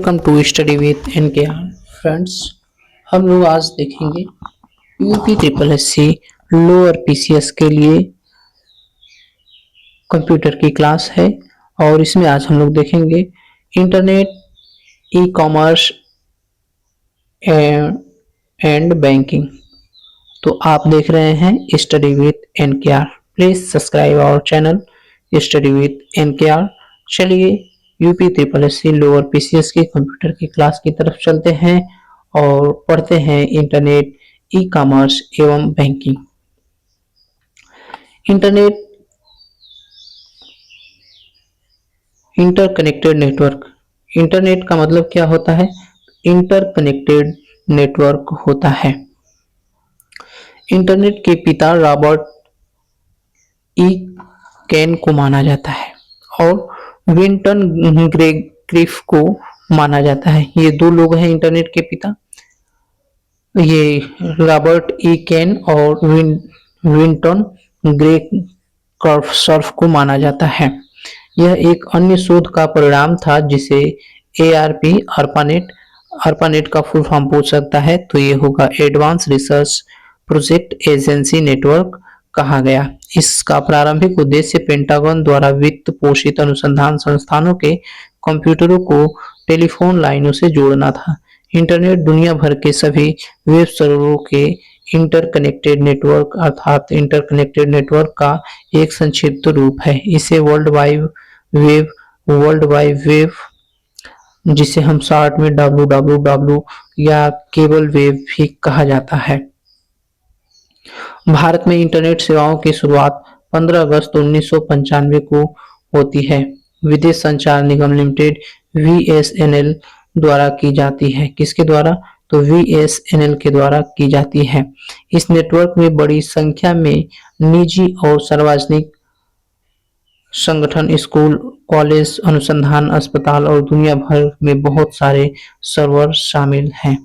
Welcome to study with NKR friends. हम लोग आज देखेंगे UP triple S C lower PCS के लिए कंप्यूटर की क्लास है और इसमें आज हम लोग देखेंगे internet, e commerce and banking. तो आप देख रहे हैं study with NKR. Please subscribe our channel study with NKR. चलिए UP triple S C lower PCS की कंप्यूटर की क्लास की तरफ चलते हैं और पढ़ते हैं इंटरनेट, ई कॉमर्स एवं banking. Internet interconnected network. Internet का मतलब क्या होता है? इंटरकनेक्टेड नेटवर्क होता है। इंटरनेट के पिता रॉबर्ट ई कैन को माना जाता है और विंटन ग्रेगरिफ को माना जाता है। ये दो लोग हैं इंटरनेट के पिता, ये रॉबर्ट ई कैन और विंटन ग्रेगरिफ को माना जाता है। यह एक अन्य शोध का परिणाम था जिसे एआरपी ARPANET का फुल फॉर्म पूछ सकता है, तो ये होगा advance research project agency network कहा गया। इसका प्रारंभिक उद्देश्य पेंटागन द्वारा वित्त पोषित अनुसंधान संस्थानों के कंप्यूटरों को टेलीफोन लाइनों से जोड़ना था। इंटरनेट दुनिया भर के सभी वेब सर्वरों के इंटरकनेक्टेड नेटवर्क अर्थात इंटरकनेक्टेड नेटवर्क का एक संक्षिप्त रूप है। इसे वर्ल्ड वाइड वेब जिसे हम शॉर्ट में WWW या केबल वेब भी कहा जाता है। भारत में इंटरनेट सेवाओं की शुरुआत 15 अगस्त 1995 को होती है। विदेश संचार निगम लिमिटेड VSNL द्वारा की जाती है। किसके द्वारा? तो VSNL के द्वारा की जाती है। इस नेटवर्क में बड़ी संख्या में निजी और सार्वजनिक संगठन, स्कूल, कॉलेज, अनुसंधान, अस्पताल और दुनिया भर में बहुत सारे सर्वर शामिल हैं।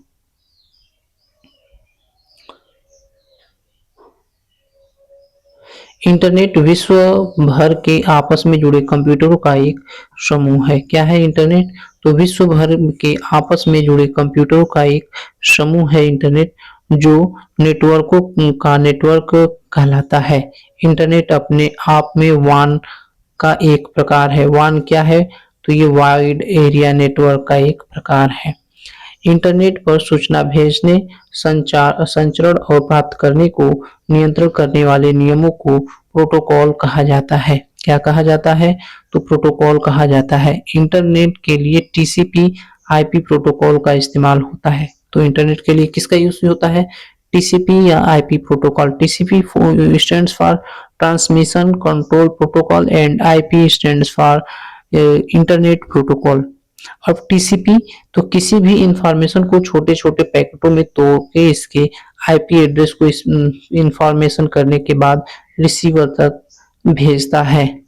इंटरनेट विश्व भर के आपस में जुड़े कंप्यूटरों का एक समूह है। क्या है इंटरनेट? तो विश्व भर के आपस में जुड़े कंप्यूटरों का एक समूह है इंटरनेट, जो नेटवर्कों का नेटवर्क कहलाता है। इंटरनेट अपने आप में WAN का एक प्रकार है। WAN क्या है? तो ये वाइड एरिया नेटवर्क का एक प्रकार है। इंटरनेट पर सूचना भेजने, संचरण और प्राप्त करने को नियंत्रण करने वाले नियमों को प्रोटोकॉल कहा जाता है। क्या कहा जाता है? तो प्रोटोकॉल कहा जाता है। इंटरनेट के लिए TCP/IP प्रोटोकॉल का इस्तेमाल होता है। तो इंटरनेट के लिए किसका यूज होता है? TCP या IP protocol. TCP stands for transmission control protocol and IP stands for internet protocol. अब TCP तो किसी भी इंफॉर्मेशन को छोटे छोटे पैकेटों में तोड़ के इसके IP एड्रेस को इंफॉर्मेशन करने के बाद रिसीवर तक भेजता है।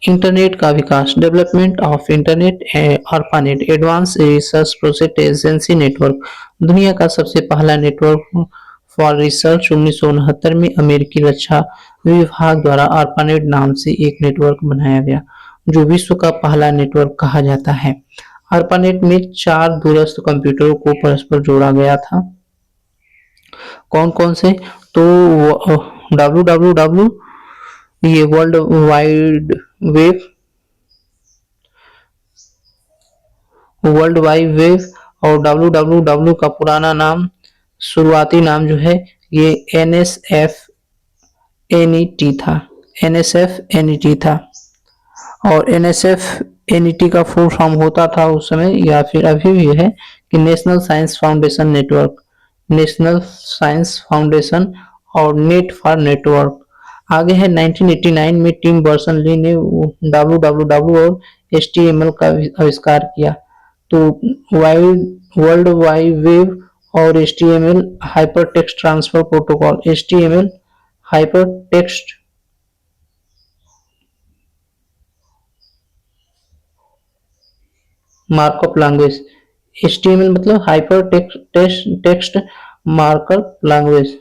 इंटरनेट का विकास। Development of internet ARPANET advance research project agency network. दुनिया का सबसे पहला नेटवर्क फॉर रिसर्च 1969 में अमेरिकी रक्षा विभाग द्वारा ARPANET नाम से एक नेटवर्क बनाया गया, जो विश्व का पहला नेटवर्क कहा जाता है। ARPANET में 4 दूरस्थ कंप्यूटरों को परस्पर जोड़ा गया था। कौन कौन से? तो WWW ये वर्ल्ड वाइड वेब और WWW का पुराना नाम, शुरुआती नाम जो है ये NSFNET था। NSFNET था और NSFNET का फुल फॉर्म होता था उस समय या फिर अभी भी है कि national science foundation network, national science foundation और नेट फॉर नेटवर्क। आगे है 1989 में टिम बर्नर्स-ली ने WWW और HTML का आविष्कार किया। तो वर्ल्ड वाइड वेब और HTML hypertext transfer protocol, HTML hypertext markup language. HTML मतलब हाइपरटेक्स्ट मार्कअप लैंग्वेज।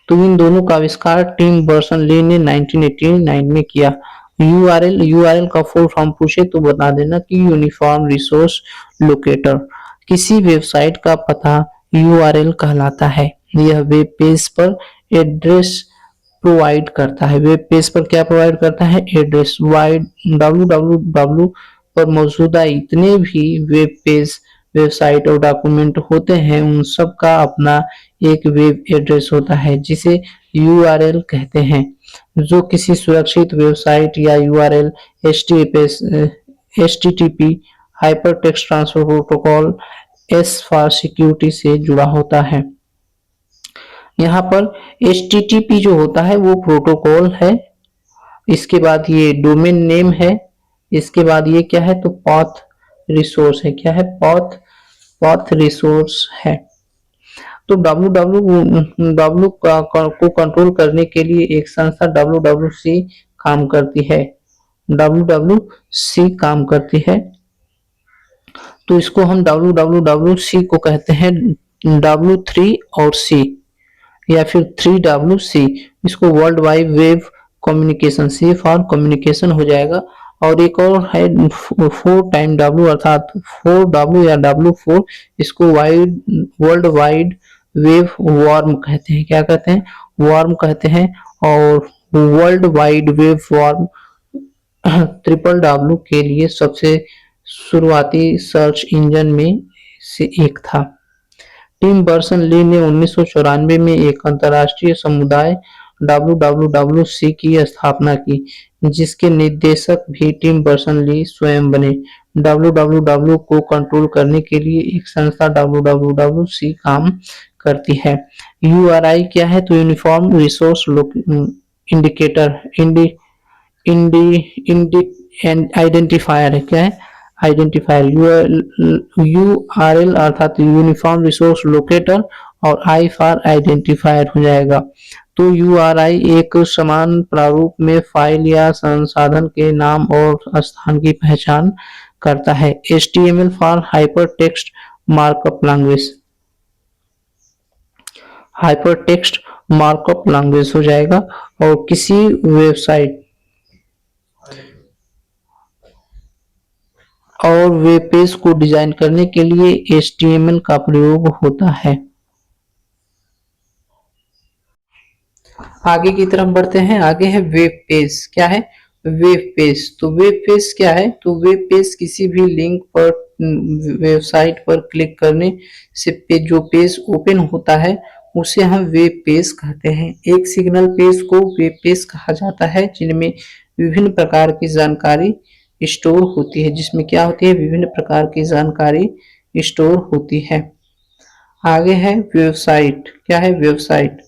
तो इन दोनों का आविष्कार टिम बर्नर्स-ली ने 1989 में किया। यूआरएल, यूआरएल का फुल फॉर्म पूछे तो बता देना कि यूनिफॉर्म रिसोर्स लोकेटर। किसी वेबसाइट का पता यूआरएल कहलाता है। यह वेब पेज पर एड्रेस प्रोवाइड करता है। वेब पेज पर क्या प्रोवाइड करता है? एड्रेस। वाइड www पर मौजूदा इतने भी वेब पेज, वेबसाइट और डॉक्यूमेंट होते हैं, उन सब का अपना एक वेब एड्रेस होता है जिसे यूआरएल कहते हैं। जो किसी सुरक्षित वेबसाइट या URL HTTP hyper text transfer protocol S for security से जुड़ा होता है। यहाँ पर HTTP जो होता है वो प्रोटोकॉल है। इसके बाद ये डोमेन नेम है। इसके बाद ये क्या है? तो पाथ रिसोर्स है। क्या है? पाथ रिसोर्स है। तो www को कंट्रोल करने के लिए एक संस्था WWC काम करती है। WWC काम करती है। तो इसको हम WWWC को कहते हैं W3 और C, या फिर 3WC। इसको world wide web communication, C for communication हो जाएगा। और एक और है 4 अर्थात 4W या W4। इसको वर्ल्ड वाइड वेब वार्म कहते हैं। क्या कहते हैं? वार्म कहते हैं। और world wide web warm WWW के लिए सबसे शुरुआती सर्च इंजन में से एक था। टिम बर्नर्स-ली ने 1994 में एक अंतरराष्ट्रीय समुदाय WWWC की स्थापना की, जिसके निदेशक भी टिम बर्नर्स-ली स्वयं बने। WWW को कंट्रोल करने के लिए एक संस्था WWWC काम करती है। URI क्या है? तो यूनिफॉर्म रिसोर्स इंडिकेटर आइडेंटिफायर है। क्या है? आइडेंटिफायर। यूआरएल अर्थात यूनिफॉर्म रिसोर्स लोकेटर और आई फॉर आइडेंटिफायर हो जाएगा। तो यूआरआई एक समान प्रारूप में फाइल या संसाधन के नाम और स्थान की पहचान करता है। HTML for hyper text markup language, hyper text markup language हो जाएगा। और किसी वेबसाइट और वेब पेज को डिजाइन करने के लिए HTML का प्रयोग होता है। आगे की तरफ बढ़ते हैं। आगे है वेब पेज। क्या है? Web page. तो वेब पेज क्या है? तो वेब पेज किसी भी लिंक पर, वेबसाइट पर क्लिक करने से जो पेज ओपन होता है उसे हम वेब पेज कहते हैं। एक सिग्नल पेज को वेब पेज कहा जाता है जिनमें विभिन्न प्रकार की जानकारी स्टोर होती है। जिसमें क्या होती है? विभिन्न प्रकार की जानकारी स्टोर होती है। आगे है वेबसाइट। क्या है? वेबसाइट।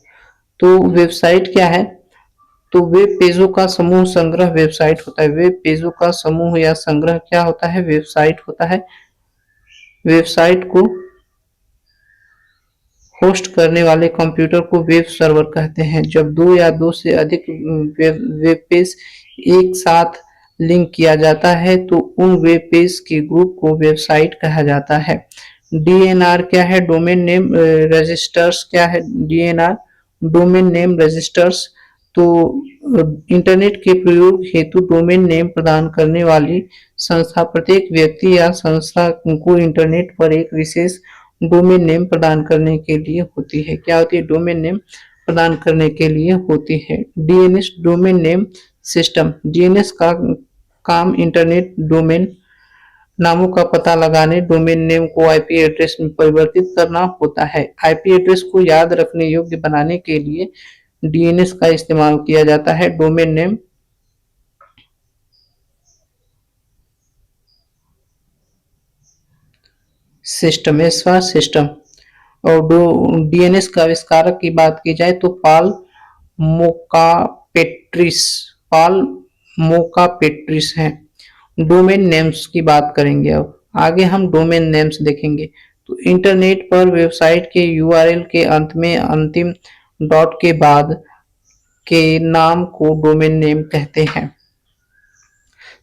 तो वेबसाइट क्या है? तो वेब पेजों का समूह संग्रह वेबसाइट होता है। वेब पेजों का समूह या संग्रह क्या होता है? वेबसाइट होता है। वेबसाइट को होस्ट करने वाले कंप्यूटर को वेब सर्वर कहते हैं। जब दो या दो से अधिक वेब पेज एक साथ लिंक किया जाता है तो उन वेब पेज के ग्रुप को वेबसाइट कहा जाता है। DNR क्या है? Domain name registers. क्या है? DNR domain name registers. तो इंटरनेट के प्रयोग हेतु डोमेन नेम प्रदान करने वाली संस्था प्रत्येक व्यक्ति या संस्था को इंटरनेट पर एक विशेष डोमेन नेम प्रदान करने के लिए होती है। क्या होती है? डोमेन नेम प्रदान करने के लिए होती है। DNS domain name system. DNS का काम इंटरनेट डोमेन नामों का पता लगाने, डोमेन नेम को IP एड्रेस में परिवर्तित करना होता है। IP एड्रेस को याद रखने योग्य बनाने के लिए DNS का इस्तेमाल किया जाता है। Domain name system, system. और DNS का आविष्कारक की बात की जाए तो पाल मोकापेट्रिस हैं। डोमेन नेम्स की बात करेंगे। अब आगे हम डोमेन नेम्स देखेंगे। तो इंटरनेट पर वेबसाइट के URL के अंत में अंतिम डॉट के बाद के नाम को डोमेन नेम कहते हैं।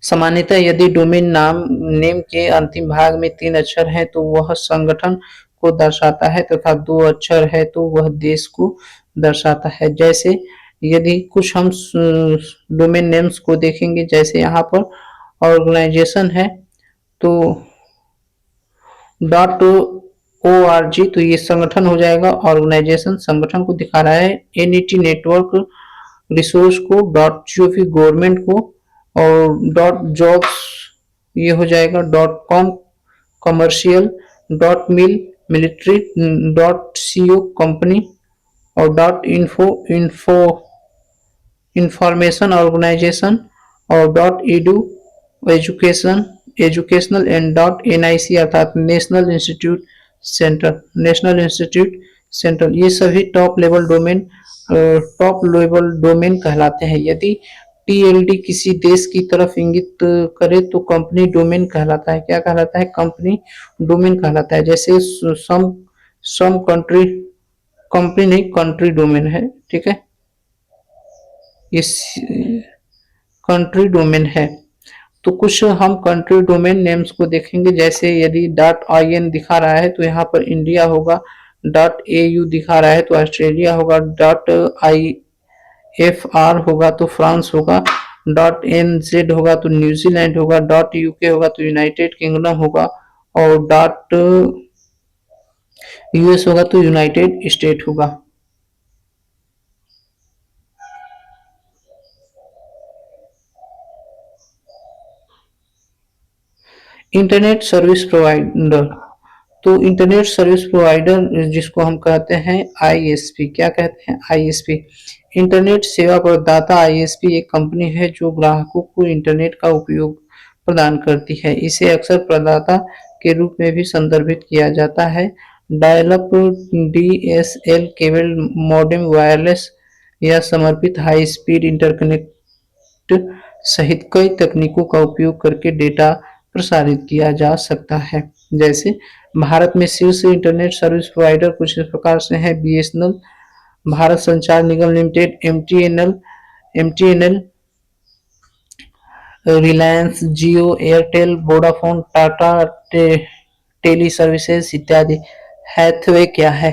सामान्यतः यदि डोमेन नाम नेम के अंतिम भाग में 3 अक्षर हैं तो वह संगठन को दर्शाता है, तथा 2 अक्षर है तो वह देश को दर्शाता है। जैसे यदि कुछ हम डोमेन नेम्स को देखेंगे, जैसे यहाँ पर ऑर्गेनाइजेशन है तो .org, तो ये संगठन हो जाएगा। ऑर्गेनाइजेशन संगठन को दिखा रहा है। NET नेटवर्क रिसोर्स को, .gov गवर्नमेंट को, और .jobs ये हो जाएगा। .com commercial, .mil military, .co company, और .info इंफॉर्मेशन ऑर्गेनाइजेशन, और .edu education educational, and .nic अर्थात नेशनल इंस्टीट्यूट सेंट्रल। ये सभी टॉप लेवल डोमेन कहलाते हैं। यदि TLD किसी देश की तरफ इंगित करे तो कंपनी डोमेन कहलाता है। क्या कहलाता है? कंपनी डोमेन कहलाता है। जैसे सम कंट्री, कंपनी नहीं, कंट्री डोमेन है, ठीक है, इस कंट्री डोमेन है। तो कुछ हम कंट्री डोमेन नेम्स को देखेंगे, जैसे यदि .in दिखा रहा है तो यहाँ पर इंडिया होगा। .au दिखा रहा है तो ऑस्ट्रेलिया होगा। .ifr होगा तो फ्रांस होगा। .nz होगा तो न्यूजीलैंड होगा। .uk होगा तो यूनाइटेड किंगडम होगा। और .us होगा तो यूनाइटेड स्टेट होगा। इंटरनेट सर्विस प्रोवाइडर, तो इंटरनेट सर्विस प्रोवाइडर जिसको हम कहते हैं ISP, क्या कहते हैं? ISP, इंटरनेट सेवा प्रदाता। ISP एक कंपनी है जो ग्राहकों को इंटरनेट का उपयोग प्रदान करती है। इसे अक्सर प्रदाता के रूप में भी संदर्भित किया जाता है। Dial-up, DSL cable modem, wireless या समर्पित हाई स्पीड इंटरकनेक्ट सहित कई तकनीकों का उपयोग करके डेटा प्रसारित किया जा सकता है। जैसे भारत में शीर्ष इंटरनेट सर्विस प्रोवाइडर कुछ इस प्रकार से हैं: BSNL, Bharat Sanchar Nigam limited, MTNL, Reliance, Jio, Airtel, Vodafone, Tata teleservices इत्यादि। हैथवे क्या है?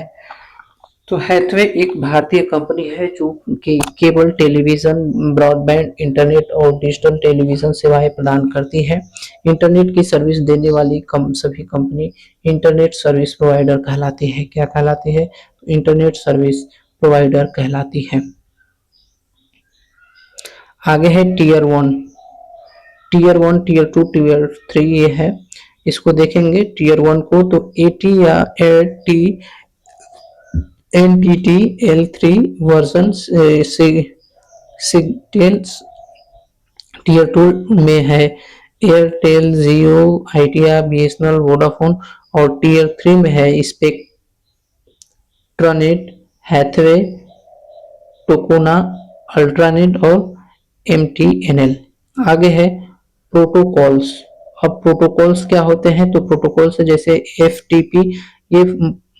तो हैथवे एक भारतीय कंपनी है जो कि केबल टेलीविजन, ब्रॉडबैंड इंटरनेट और डिजिटल टेलीविजन सेवाएं प्रदान करती है। इंटरनेट की सर्विस देने वाली सभी कंपनी इंटरनेट सर्विस प्रोवाइडर कहलाती है। क्या कहलाती है? इंटरनेट सर्विस प्रोवाइडर कहलाती है। आगे है टीयर 1, टीयर 2, टीयर 3 ये है। इसको देखेंगे टीयर 1 को, तो AT या NTT वर्जन सिग्नल्स। टीयर 2 में है एयरटेल, जियो, आइडिया, BSNL, वोडाफोन। और टीयर 3 में है स्पेक्ट्रानेट, हैथवे, टोकोना, अल्ट्रानेट और MTNL। आगे है प्रोटोकॉल्स। अब प्रोटोकॉल्स क्या होते हैं? तो प्रोटोकॉल्स जैसे FTP, ये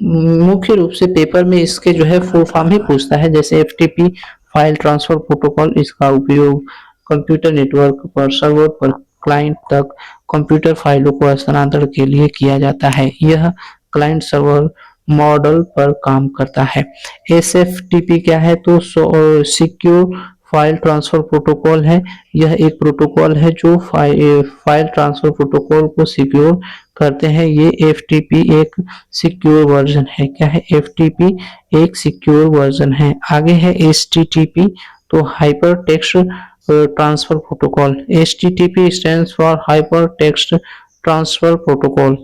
मुख्य रूप से पेपर में इसके जो है फुल फॉर्म ही पूछता है। जैसे FTP फाइल ट्रांसफर प्रोटोकॉल, इसका उपयोग कंप्यूटर नेटवर्क पर सर्वर पर क्लाइंट तक कंप्यूटर फाइलों को हस्तांतरण के लिए किया जाता है। यह क्लाइंट सर्वर मॉडल पर काम करता है। SFTP क्या है? तो सिक्योर फाइल ट्रांसफर प्रोटोकॉल है। यह एक प्रोटोकॉल है जो फाइल ट्रांसफर प्रोटोकॉल को सिक्योर करते हैं। ये FTP एक सिक्योर वर्जन है। क्या है? FTP एक सिक्योर वर्जन है। आगे है HTTP, तो hyper text transfer protocol. HTTP stands for hyper text transfer protocol.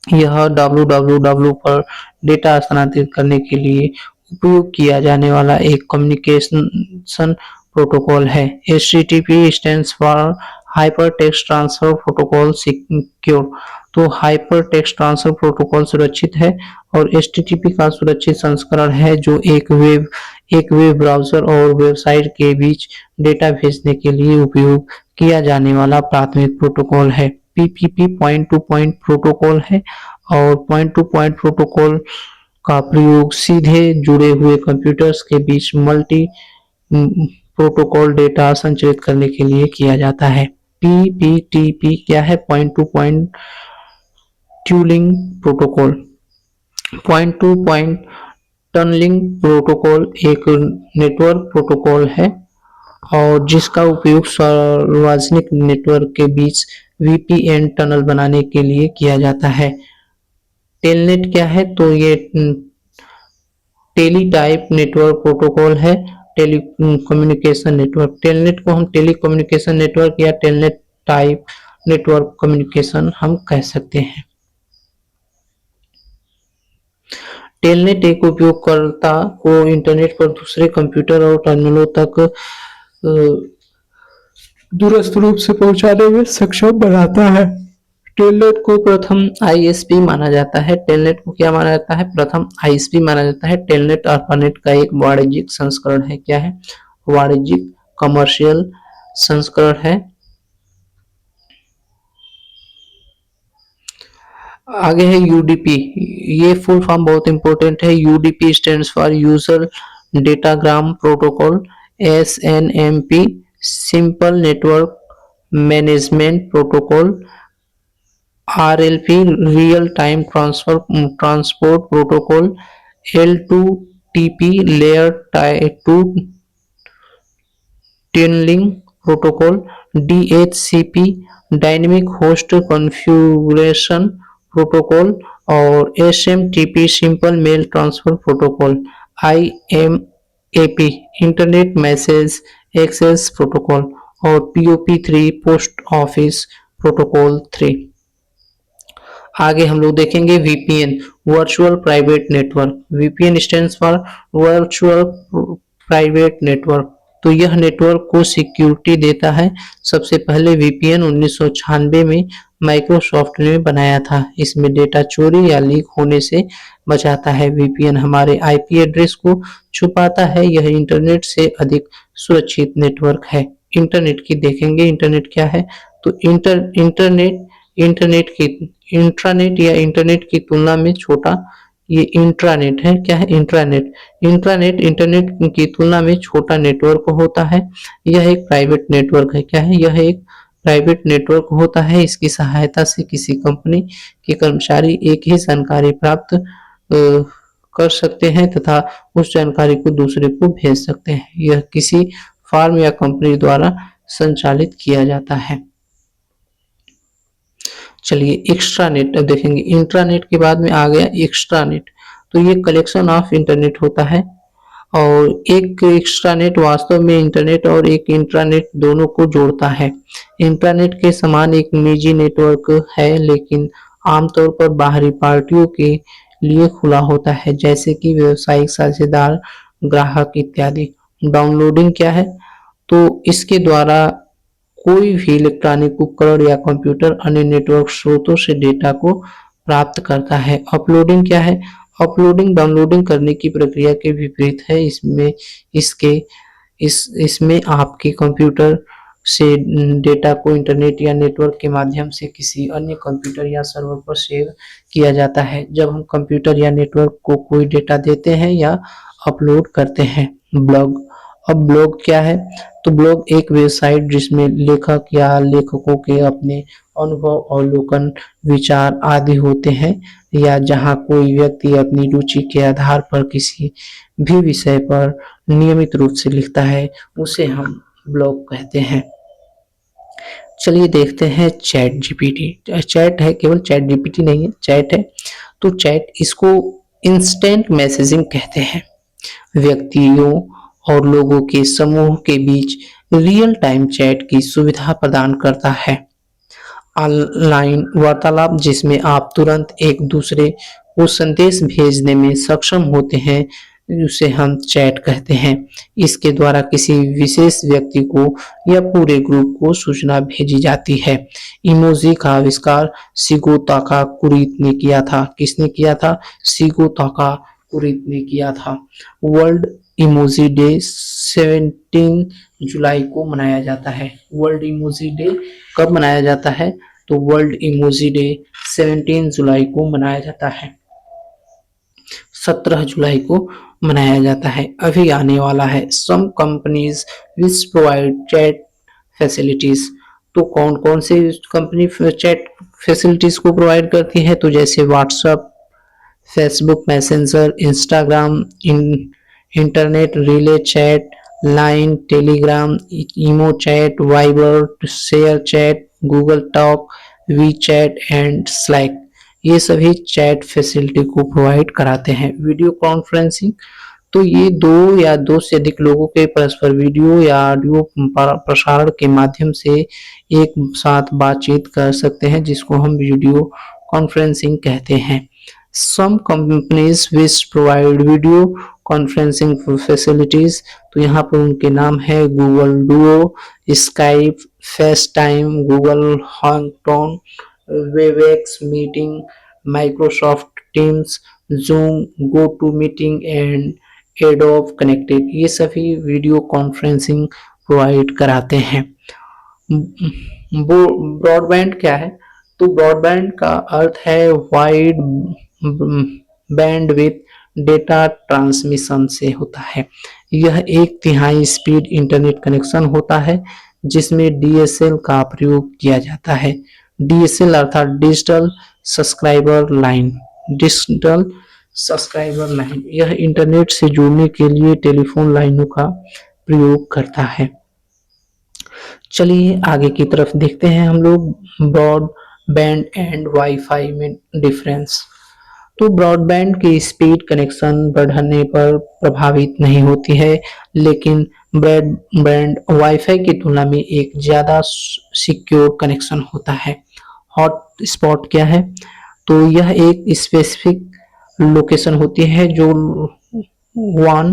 यह www पर डेटा स्थानांतरित करने के लिए उपयोग किया जाने वाला एक कम्युनिकेशन प्रोटोकॉल है। HTTP stands for hyper text transfer protocol secure. तो हाइपर टेक्स्ट ट्रांसफर प्रोटोकॉल सुरक्षित है और HTTP का सुरक्षित संस्करण है, जो एक वेब ब्राउज़र और वेबसाइट के बीच डेटा भेजने के लिए उपयोग किया जाने वाला प्राथमिक प्रोटोकॉल है। PPP point to point protocol है, और पॉइंट टू पॉइंट प्रोटोकॉल का प्रयोग सीधे जुड़े हुए कंप्यूटर्स के बीच मल्टी प्रोटोकॉल डेटा संचारित करने के लिए किया जाता है। PPTP क्या है? Point to point tunneling protocol. Point to point tunneling protocol एक नेटवर्क प्रोटोकॉल है और जिसका उपयोग सार्वजनिक नेटवर्क के बीच वीपीएन टनल बनाने के लिए किया जाता है। टेलनेट क्या है? तो ये टेली टाइप नेटवर्क प्रोटोकॉल है, टेली कम्युनिकेशन नेटवर्क। टेलनेट को हम टेली कम्युनिकेशन नेटवर्क या टेलनेट टाइप नेटवर्क कम्युनिकेशन हम कह सकते हैं। टेलनेट एक उपयोगकर्ता को इंटरनेट पर दूसरे कंप्यूटर और टर्मिनलों तक दूरस्थ रूप से पहुंचाने में सक्षम बनाता है। टेलनेट को प्रथम आईएसपी माना जाता है। टेलनेट को क्या माना जाता है? प्रथम आईएसपी माना जाता है। टेलनेट अल्फानेट का एक वाणिज्यिक संस्करण है। क्या है? वाणिज्यिक कमर्शियल संस्करण है। आगे है यूडीपी। ये फुल फॉर्म बहुत इंपॉर्टेंट है। UDP stands for user datagram protocol. SNMP simple network management protocol. RLP real time transport protocol. L2TP layer 2 tunneling protocol. DHCP dynamic host configuration protocol और SMTP simple mail transfer protocol. IMAP internet message access protocol और POP3 post office protocol 3। आगे हम लोग देखेंगे VPN virtual private network. VPN stands for virtual private network. तो यह network को security देता है। सबसे पहले वीपीएन 1996 में माइक्रोसॉफ्ट ने बनाया था। इसमें डेटा चोरी या लीक होने से बचाता है। वीपीएन हमारे आईपी एड्रेस को छुपाता है। यह इंटरनेट से अधिक सुरक्षित नेटवर्क है। इंटरनेट की देखेंगे। इंटरनेट क्या है? तो इंट्रानेट या इंटरनेट की तुलना में छोटा ये इंट्रानेट है। क्या है? इंट्रानेट। इंट्रानेट इंटरनेट की तुलना में छोटा नेटवर्क होता है। यह एक प्राइवेट नेटवर्क है। क्या है? यह एक प्राइवेट नेटवर्क होता है। इसकी सहायता से किसी कंपनी के कर्मचारी एक ही जानकारी प्राप्त कर सकते हैं तथा उस जानकारी को दूसरे को भेज सकते हैं। यह किसी फर्म या कंपनी द्वारा संचालित किया जाता है। चलिए एक्स्ट्रानेट अब देखेंगे। इंट्रानेट के बाद में आ गया एक्स्ट्रानेट। तो ये कलेक्शन ऑफ इंटरनेट होता है और एक एक्स्ट्रानेट वास्तव में इंटरनेट और एक इंट्रानेट दोनों को जोड़ता है। इंट्रानेट के समान एक निजी नेटवर्क है लेकिन आमतौर पर बाहरी पार्टियों के लिए खुला होता है जैसे कि व्यावसायिक साझेदार, ग्राहक इत्यादि। डाउनलोडिंग क्या है? तो इसके द्वारा कोई भी इलेक्ट्रॉनिक उपकरण या कंप्यूटर अन्य नेटवर्क स्रोतों से डेटा को प्राप्त करता है। अपलोडिंग क्या है? अपलोडिंग डाउनलोडिंग करने की प्रक्रिया के विपरीत है। इसमें आपके कंप्यूटर से डेटा को इंटरनेट या नेटवर्क के माध्यम से किसी अन्य कंप्यूटर या सर्वर पर सेव किया जाता है। जब हम कंप्यूटर या नेटवर्क को कोई डेटा देते हैं या अपलोड करते हैं। ब्लॉग। अब ब्लॉग क्या है? तो ब्लॉग एक वेबसाइट जिसमें लेखक या लेखकों के अपने अनुभव, अवलोकन, विचार आदि होते हैं या जहां कोई व्यक्ति अपनी रुचि के आधार पर किसी भी विषय पर नियमित रूप से लिखता है उसे हम ब्लॉग कहते हैं। चलिए देखते हैं चैट जीपीटी। चैट है, केवल चैट जीपीटी नहीं है, चैट है। तो चैट इसको इंस्टेंट मैसेजिंग कहते हैं। व्यक्तियों और लोगों के समूह के बीच रियल टाइम चैट की सुविधा प्रदान करता है। ऑनलाइन वार्तालाप जिसमें आप तुरंत एक दूसरे को संदेश भेजने में सक्षम होते हैं उसे हम चैट कहते हैं। इसके द्वारा किसी विशेष व्यक्ति को या पूरे ग्रुप को सूचना भेजी जाती है। इमोजी का आविष्कार शिगो ताकाकुरी ने किया था। किसने किया था? शिगो ताकाकुरी ने किया था। वर्ल्ड इमोजी डे 17 जुलाई को मनाया जाता है। वर्ल्ड इमोजी डे कब मनाया जाता है? तो वर्ल्ड इमोजी डे 17 जुलाई को मनाया जाता है। 17 जुलाई को मनाया जाता है। अभी आने वाला है। Some companies which provide chat facilities. तो कौन कौन से कंपनी चैट फैसिलिटीज को प्रोवाइड करती है? तो जैसे WhatsApp, Facebook Messenger, Instagram, Internet Relay Chat, Line, Telegram, imo chat, Viber, ShareChat, Google Talk, WeChat and Slack. ये सभी चैट फैसिलिटी को प्रोवाइड कराते हैं। वीडियो कॉन्फ्रेंसिंग, तो ये दो या दो से अधिक लोगों के परस्पर वीडियो या ऑडियो प्रसारण के माध्यम से एक साथ बातचीत कर सकते हैं, जिसको हम वीडियो कॉन्फ्रेंसिंग कहते हैं। Some companies which provide video conferencing facilities, तो यहाँ पर उनके नाम है Google Duo, Skype, FaceTime, Google Hangouts, WebEx meeting, Microsoft Teams, Zoom, GoToMeeting and Adobe connected. ये सभी वीडियो कॉन्फ्रेंसिंग प्रोवाइड कराते हैं। ब्रॉडबैंड क्या है? तो ब्रॉडबैंड का अर्थ है वाइड बैंडविड्थ डेटा ट्रांसमिशन से होता है। यह 1/3 स्पीड इंटरनेट कनेक्शन होता है जिसमें डीएसएल का प्रयोग किया जाता है। डीएसएल अर्थात digital subscriber line. Digital subscriber line यह इंटरनेट से जुड़ने के लिए टेलीफोन लाइनों का प्रयोग करता है। चलिए आगे की तरफ देखते हैं हम लोग ब्रॉडबैंड एंड वाईफाई में डिफरेंस। तो ब्रॉडबैंड की स्पीड कनेक्शन बढ़ने पर प्रभावित नहीं होती है, लेकिन ब्रॉडबैंड वाईफाई की तुलना में एक ज़्यादा सिक्योर कनेक्शन होता है। हॉट स्पॉट क्या है? तो यह एक स्पेसिफिक लोकेशन होती है जो वन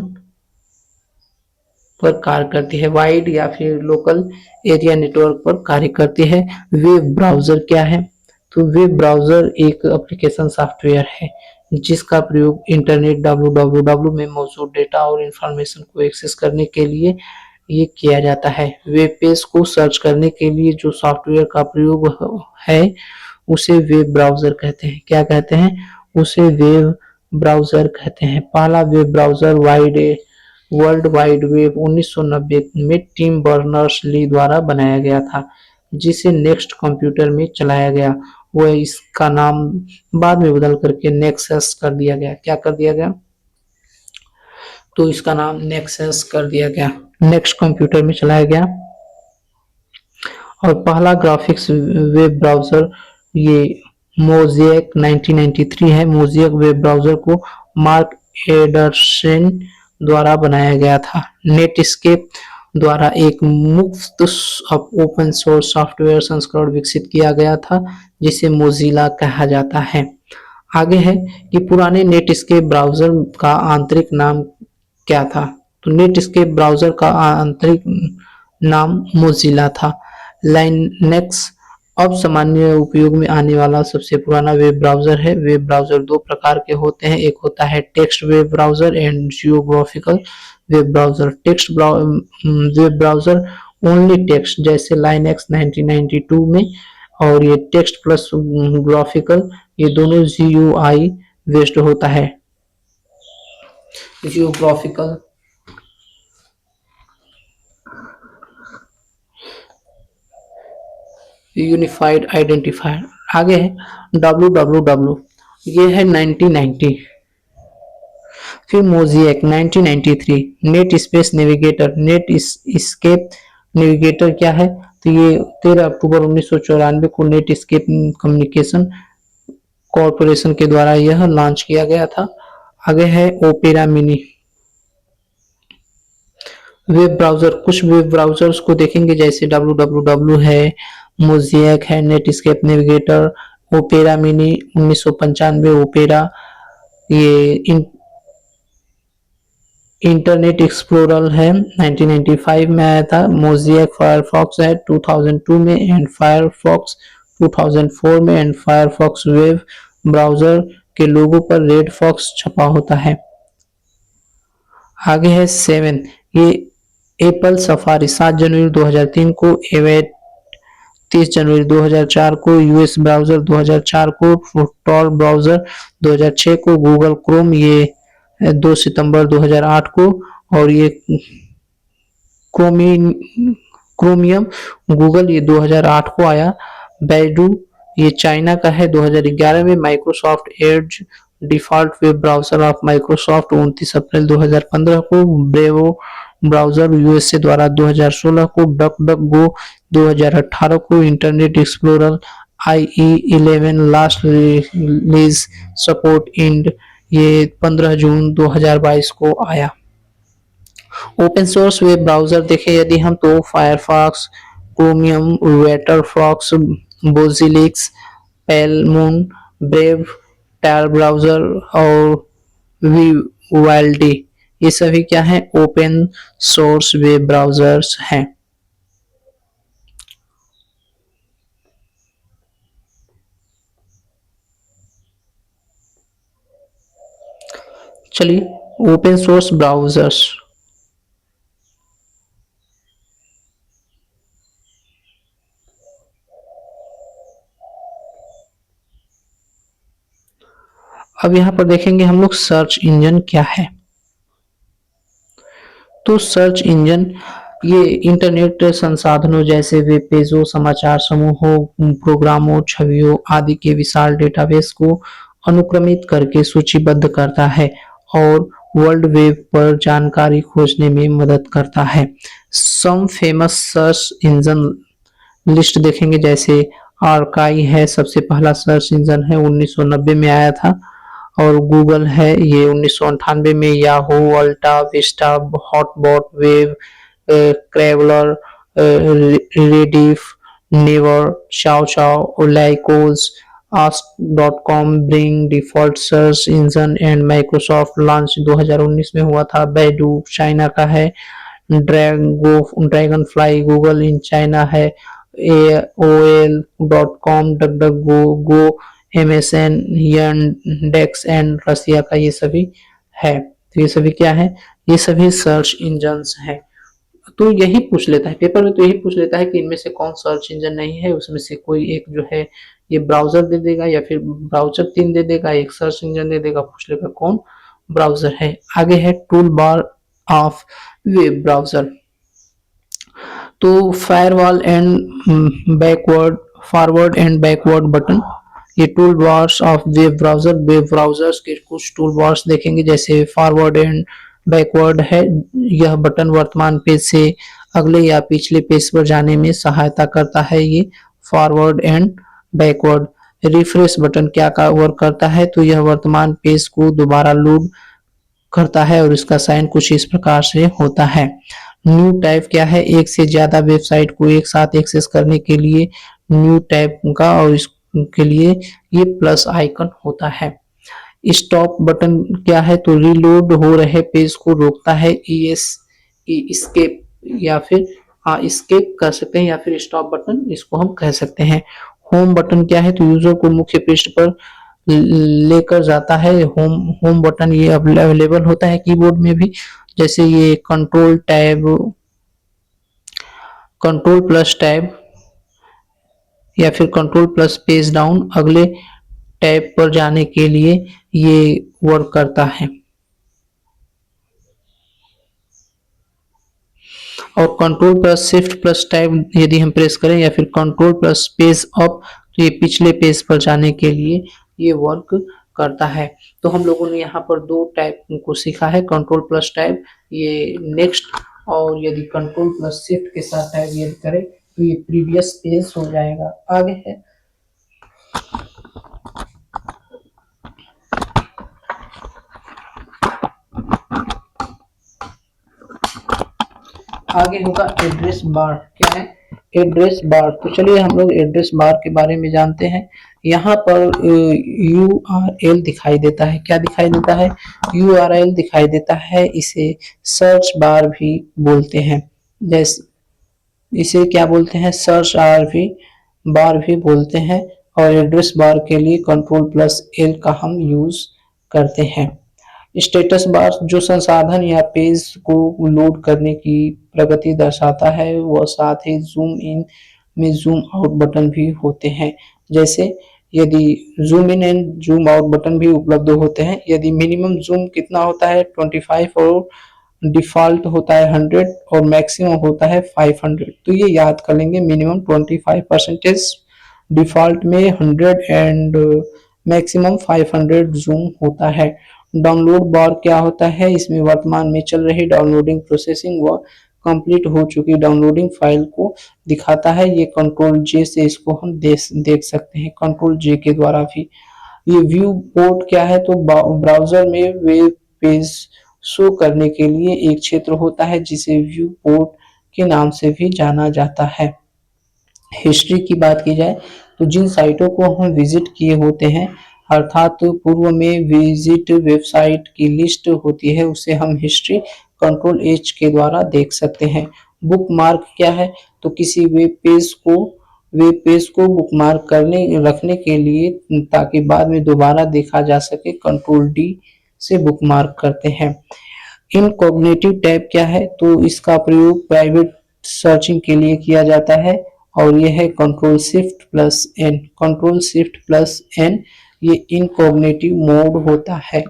पर कार्य करती है, वाइड या फिर लोकल एरिया नेटवर्क पर कार्य करती है। वेब ब्राउजर क्या है? तो वेब ब्राउजर एक एप्लीकेशन सॉफ्टवेयर है जिसका प्रयोग इंटरनेट www में मौजूद डेटा और इंफॉर्मेशन को एक्सेस करने के लिए ये किया जाता है। वेब पेज को सर्च करने के लिए जो सॉफ्टवेयर का प्रयोग है उसे वेब ब्राउजर कहते हैं। क्या कहते हैं? उसे वेब ब्राउजर कहते हैं। पहला web browser world wide web 1990 में टिम बर्नर्स-ली द्वारा बनाया गया था, जिसे नेक्स्ट कंप्यूटर में चलाया गया। वह इसका नाम बाद में बदल करके नेक्सस कर दिया गया। क्या कर दिया गया? तो इसका नाम नेक्सस कर दिया गया, नेक्स्ट कंप्यूटर में चलाया गया। और पहला ग्राफिक्स वेब ब्राउजर ये मोज़ेक 1993 है। मोज़ेक वेब ब्राउजर को मार्क एंडरसन द्वारा बनाया गया था। नेटस्केप द्वारा एक मुफ्त ओपन सोर्स सॉफ्टवेयर संस्करण विकसित किया गया था जिसे मोजिला कहा जाता है। आगे है कि पुराने नेटस्केप ब्राउजर का आंतरिक नाम क्या था? तो नेटस्केप ब्राउजर का आंतरिक नाम मोजिला था। लाइनेक्स अब सामान्य उपयोग में आने वाला सबसे पुराना वेब ब्राउजर है। वेब ब्राउजर दो प्रकार के होते हैं, एक होता है text web browser and geographical web browser. Text web browser only text जैसे लाइनेक्स 1992 में, और ये टेक्स्ट प्लस ग्राफिकल ये दोनों GUI बेस्ड होता है। Geographical unified identifier. आगे है www, ये है 1990। फिर Mosaic 1993। Net Space Navigator, Netscape Navigator क्या है? तो ये 13 अक्टूबर 1994 को नेट स्केप कम्युनिकेशन कॉरपोरेशन के द्वारा यह लॉन्च किया गया था। आगे है ओपेरा मिनी वेब ब्राउजर। कुछ वेब ब्राउजर्स को देखेंगे जैसे www है, मोज़ेक है, Netscape navigator, opera mini 1995, opera ये इंटरनेट एक्सप्लोरर है 1995 में आया था। मोज़ेक फायरफॉक्स है 2002 में एंड फायरफॉक्स 2004 में एंड फायरफॉक्स वेब ब्राउजर के लोगो पर रेड फॉक्स छपा होता है। आगे है 7, ये एप्पल सफारी 7 जनवरी 2003 को, एवेट 30 जनवरी 2004 को, यूएस ब्राउजर 2004 को, टॉर ब्राउजर 2006 को, गूगल क्रोम ये 2 सितंबर 2008 को, और ये क्रोमियम गूगल ये 2008 को आया। बैडू ये चाइना का है 2011 में। Microsoft Edge default web browser of Microsoft 29 अप्रैल 2015 को, ब्रेवो ब्राउज़र यूएसए द्वारा 2016 को, डकडकगो 2018 को, Internet Explorer IE 11 last release support end ये 15 जून 2022 को आया। ओपन सोर्स वेब ब्राउज़र देखें यदि हम तो फायरफॉक्स, क्रोमियम, वेटरफॉक्स, बोजिलिक्स, पेलमून, ब्रेव, टर ब्राउज़र और विवाल्डी, ये सभी क्या है ओपन सोर्स वेब ब्राउज़र्स हैं। चलिए ओपन सोर्स ब्राउज़र्स, अब यहाँ पर देखेंगे हम लोग सर्च इंजन क्या है। तो सर्च इंजन ये इंटरनेट संसाधनों जैसे वेब पेजों, समाचार समूहों, प्रोग्रामों, छवियों आदि के विशाल डेटाबेस को अनुक्रमित करके सूचीबद्ध करता है और वर्ल्ड वेब पर जानकारी खोजने में मदद करता है। Some famous search engine list देखेंगे, जैसे आर्काई है, सबसे पहला सर्च इंजन है, 1990 में आया था। और गूगल है, ये 1998 में, Yahoo, AltaVista, HotBot web, crawler, Rediff, Naver, चाओ चाओ, लाइकोज, आस्क.com, Bing, default search engine and Microsoft launch 2019 में हुआ था। बैडू चाइना का है, Dragonfly Google in China है, AOL.com, DuckDuckGo, go, MSN, yandex and Russia का ये सभी है। तो ये सभी क्या है, ये सभी सर्च इंजन्स हैं। तो यही पूछ लेता है पेपर में, तो यही पूछ लेता है कि इनमें से कौन सर्च इंजन नहीं है, उसमें से कोई एक जो है ये ब्राउजर दे देगा या फिर ब्राउजर 3 दे देगा, एक सर्च इंजन दे देगा, पूछ लेगा कौन ब्राउजर है। आगे है toolbar of web browser. तो firewall and backward, forward and backward button, ये toolbars of web browsers के कुछ टूल बार्स देखेंगे, जैसे फॉरवर्ड एंड बैकवर्ड है, यह बटन वर्तमान पेज से अगले या पिछले पेज पर जाने में सहायता करता है। ये forward and backward. Refresh button क्या का वर्क करता है, तो यह वर्तमान पेज को दोबारा लोड करता है और इसका साइन कुछ इस प्रकार से होता है। न्यू टैब क्या है, एक से ज्यादा वेबसाइट को एक साथ एक्सेस करने के लिए न्यू टैब का, और इसके लिए ये प्लस आइकन होता है। स्टॉप बटन क्या है, तो रीलोड हो रहे पेज को रोकता है। एस्केप या फिर एस्केप कर सकते हैं, या फिर स्टॉप बटन इसको हम कह सकते हैं। होम बटन क्या है, तो यूजर को मुख्य पृष्ठ पर लेकर जाता है। होम बटन ये अवेलेबल होता है कीबोर्ड में भी, जैसे ये control tab, control plus tab या फिर कंट्रोल प्लस पेज डाउन अगले टैब पर जाने के लिए ये वर्क करता है। और control plus shift plus tab यदि हम प्रेस करें या फिर कंट्रोल प्लस पेज अप, तो ये पिछले पेज पर जाने के लिए ये वर्क करता है। तो हम लोगों ने यहाँ पर दो टैब को सीखा है, कंट्रोल प्लस टैब ये नेक्स्ट, और यदि कंट्रोल प्लस शिफ्ट के साथ टैब यदि करें तो ये प्रीवियस पेज हो जाएगा। आगे है आगे होगा एड्रेस बार। क्या है एड्रेस बार, तो चलिए हम लोग एड्रेस बार के बारे में जानते हैं। यहाँ पर URL दिखाई देता है, क्या दिखाई देता है, URL दिखाई देता है, इसे सर्च बार भी बोलते हैं। जैसे इसे क्या बोलते हैं, सर्च बार भी बोलते हैं। और एड्रेस बार के लिए कंट्रोल प्लस L का हम यूज करते हैं। स्टेटस बार जो संसाधन या पेज को लोड करने की प्रगति दर्शाता है, वह साथ ही जूम इन में जूम आउट बटन भी होते हैं। जैसे यदि zoom in and zoom out button भी उपलब्ध होते हैं। यदि मिनिमम जूम कितना होता है 25 और डिफॉल्ट होता है 100 और मैक्सिमम होता है 500, तो ये याद कर लेंगे। मिनिमम 25% डिफॉल्ट में 100 एंड मैक्सिमम 500 जूम होता है। डाउनलोड बार क्या होता है, इसमें वर्तमान में चल रही डाउनलोडिंग प्रोसेसिंग व कंप्लीट हो चुकी डाउनलोडिंग फाइल को दिखाता है। ये कंट्रोल जे से इसको हम देख सकते हैं, कंट्रोल जे के द्वारा भी। ये व्यू पोर्ट क्या है, तो ब्राउजर में वेब पेज शो करने के लिए एक क्षेत्र होता है जिसे व्यू पोर्ट के नाम से भी जाना जाता है। हिस्ट्री की बात की जाए तो जिन साइटों को हम विजिट किए होते हैं, अर्थात पूर्व में विजिट वेबसाइट की लिस्ट होती है, उसे हम हिस्ट्री कंट्रोल एच के द्वारा देख सकते हैं। बुकमार्क क्या है, तो किसी वेब पेज को बुकमार्क करने रखने के लिए ताकि बाद में दोबारा देखा जा सके, कंट्रोल डी से बुकमार्क करते हैं। इनकॉग्निटिव टैब क्या है, तो इसका प्रयोग प्राइवेट सर्चिंग के लिए किया जाता है और यह है control shift plus N. Control shift plus N ये इनकॉग्निटिव मोड होता है।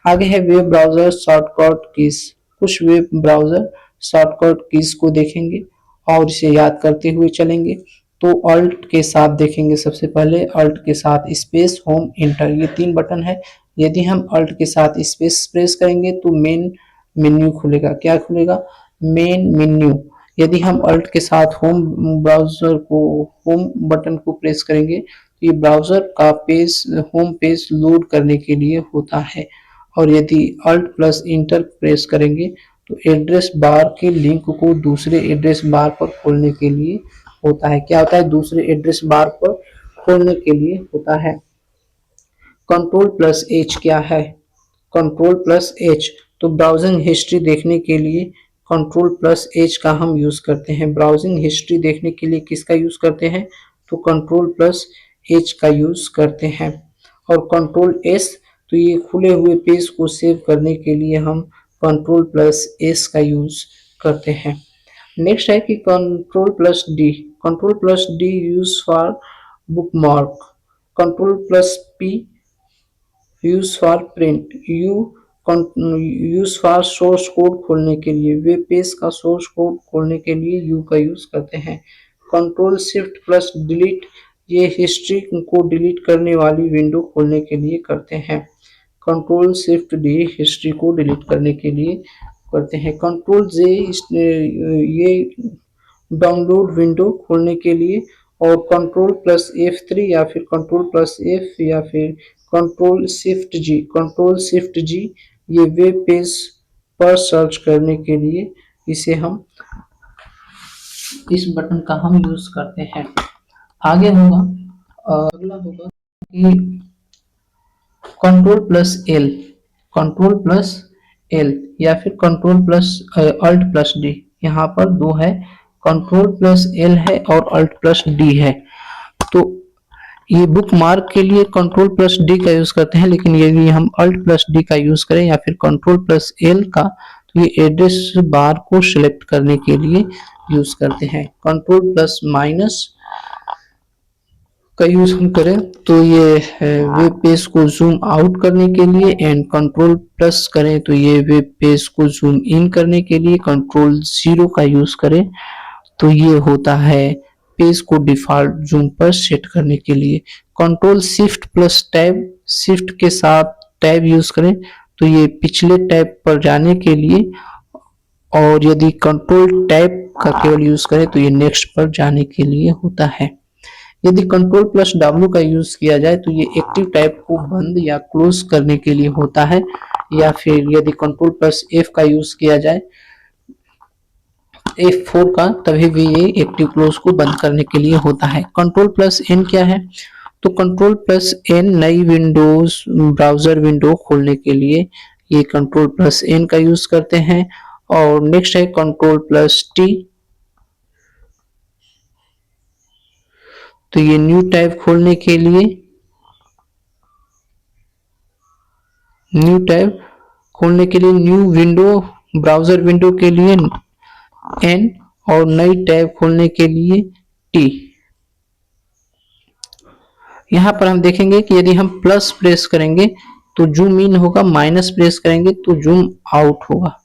आगे है वेब ब्राउजर शॉर्टकट कीज। कुछ वेब ब्राउजर शॉर्टकट कीज को देखेंगे और इसे याद करते हुए चलेंगे। तो अल्ट के साथ देखेंगे, सबसे पहले अल्ट के साथ स्पेस होम इंटर, ये 3 बटन है। यदि हम अल्ट के साथ स्पेस प्रेस करेंगे तो मेन मेन्यू खुलेगा। क्या खुलेगा, मेन मेन्यू। यदि हम अल्ट के साथ होम बटन को प्रेस करेंगे तो ये ब्राउजर का होम पेज लोड करने के लिए होता है। और यदि अल्ट प्लस इंटर प्रेस करेंगे तो एड्रेस बार के लिंक को दूसरे एड्रेस बार पर खोलने के लिए होता है। क्या होता है, दूसरे एड्रेस बार पर खोलने के लिए होता है। कंट्रोल प्लस एच क्या है, कंट्रोल प्लस एच तो ब्राउजिंग हिस्ट्री देखने के लिए कंट्रोल प्लस एच का हम यूज करते हैं। ब्राउजिंग हिस्ट्री देखने के लिए किसका यूज करते हैं, तो कंट्रोल प्लस एच का यूज करते हैं। और कंट्रोल एस तो ये खुले हुए पेज को सेव करने के लिए हम कंट्रोल प्लस एस का यूज करते हैं। नेक्स्ट है कि control plus D. Control plus D use for bookmark. Control plus P use for print. Use for source code खोलने के लिए, वेब पेज का सोर्स कोड खोलने के लिए यू का यूज करते हैं। कंट्रोल शिफ्ट प्लस डिलीट ये हिस्ट्री को डिलीट करने वाली विंडो खोलने के लिए करते हैं। कंट्रोल शिफ्ट डी हिस्ट्री को डिलीट करने के लिए करते हैं। कंट्रोल जे ये डाउनलोड विंडो खोलने के लिए, और कंट्रोल प्लस F3 या फिर कंट्रोल प्लस F या फिर कंट्रोल शिफ्ट जी। कंट्रोल शिफ्ट जी ये वेब पेज पर सर्च करने के लिए इसे हम इस बटन का हम यूज करते हैं। आगे होगा अगला होगा कि control plus L. Control plus L या फिर control plus alt plus D, यहाँ पर दो है, कंट्रोल प्लस एल है और अल्ट प्लस डी है। तो ये बुक मार्क के लिए कंट्रोल प्लस डी का यूज करते हैं, लेकिन यदि हम अल्ट प्लस डी का यूज करें या फिर कंट्रोल प्लस एल का, तो ये एड्रेस बार को सिलेक्ट करने के लिए यूज करते हैं। कंट्रोल प्लस माइनस का यूज हम करें तो ये वेब पेज को जूम आउट करने के लिए, एंड कंट्रोल प्लस करें तो ये वेब पेज को जूम इन करने के लिए। कंट्रोल 0 का यूज करें तो ये होता है पेज को डिफॉल्ट जूम पर सेट करने के लिए। Control shift plus tab, shift के साथ टैब यूज करें तो ये पिछले टैब पर जाने के लिए, और यदि कंट्रोल टैब का केवल यूज करें तो ये नेक्स्ट पर जाने के लिए होता है। यदि कंट्रोल प्लस डब्ल्यू का यूज किया जाए तो ये एक्टिव टैब को बंद या क्लोज करने के लिए होता है, या फिर यदि कंट्रोल प्लस एफ का यूज किया जाए F4 का, तभी भी ये एक्टिव क्लोज को बंद करने के लिए होता है। कंट्रोल प्लस एन क्या है, तो कंट्रोल प्लस एन नई विंडोज ब्राउजर विंडो खोलने के लिए ये कंट्रोल प्लस एन का यूज करते हैं। और नेक्स्ट है कंट्रोल प्लस टी, तो ये न्यू टैब खोलने के लिए, न्यू टैब खोलने के लिए, न्यू विंडो ब्राउजर विंडो के लिए एन, और नई टैब खोलने के लिए टी। यहां पर हम देखेंगे कि यदि हम प्लस प्रेस करेंगे तो जूम इन होगा, माइनस प्रेस करेंगे तो जूम आउट होगा,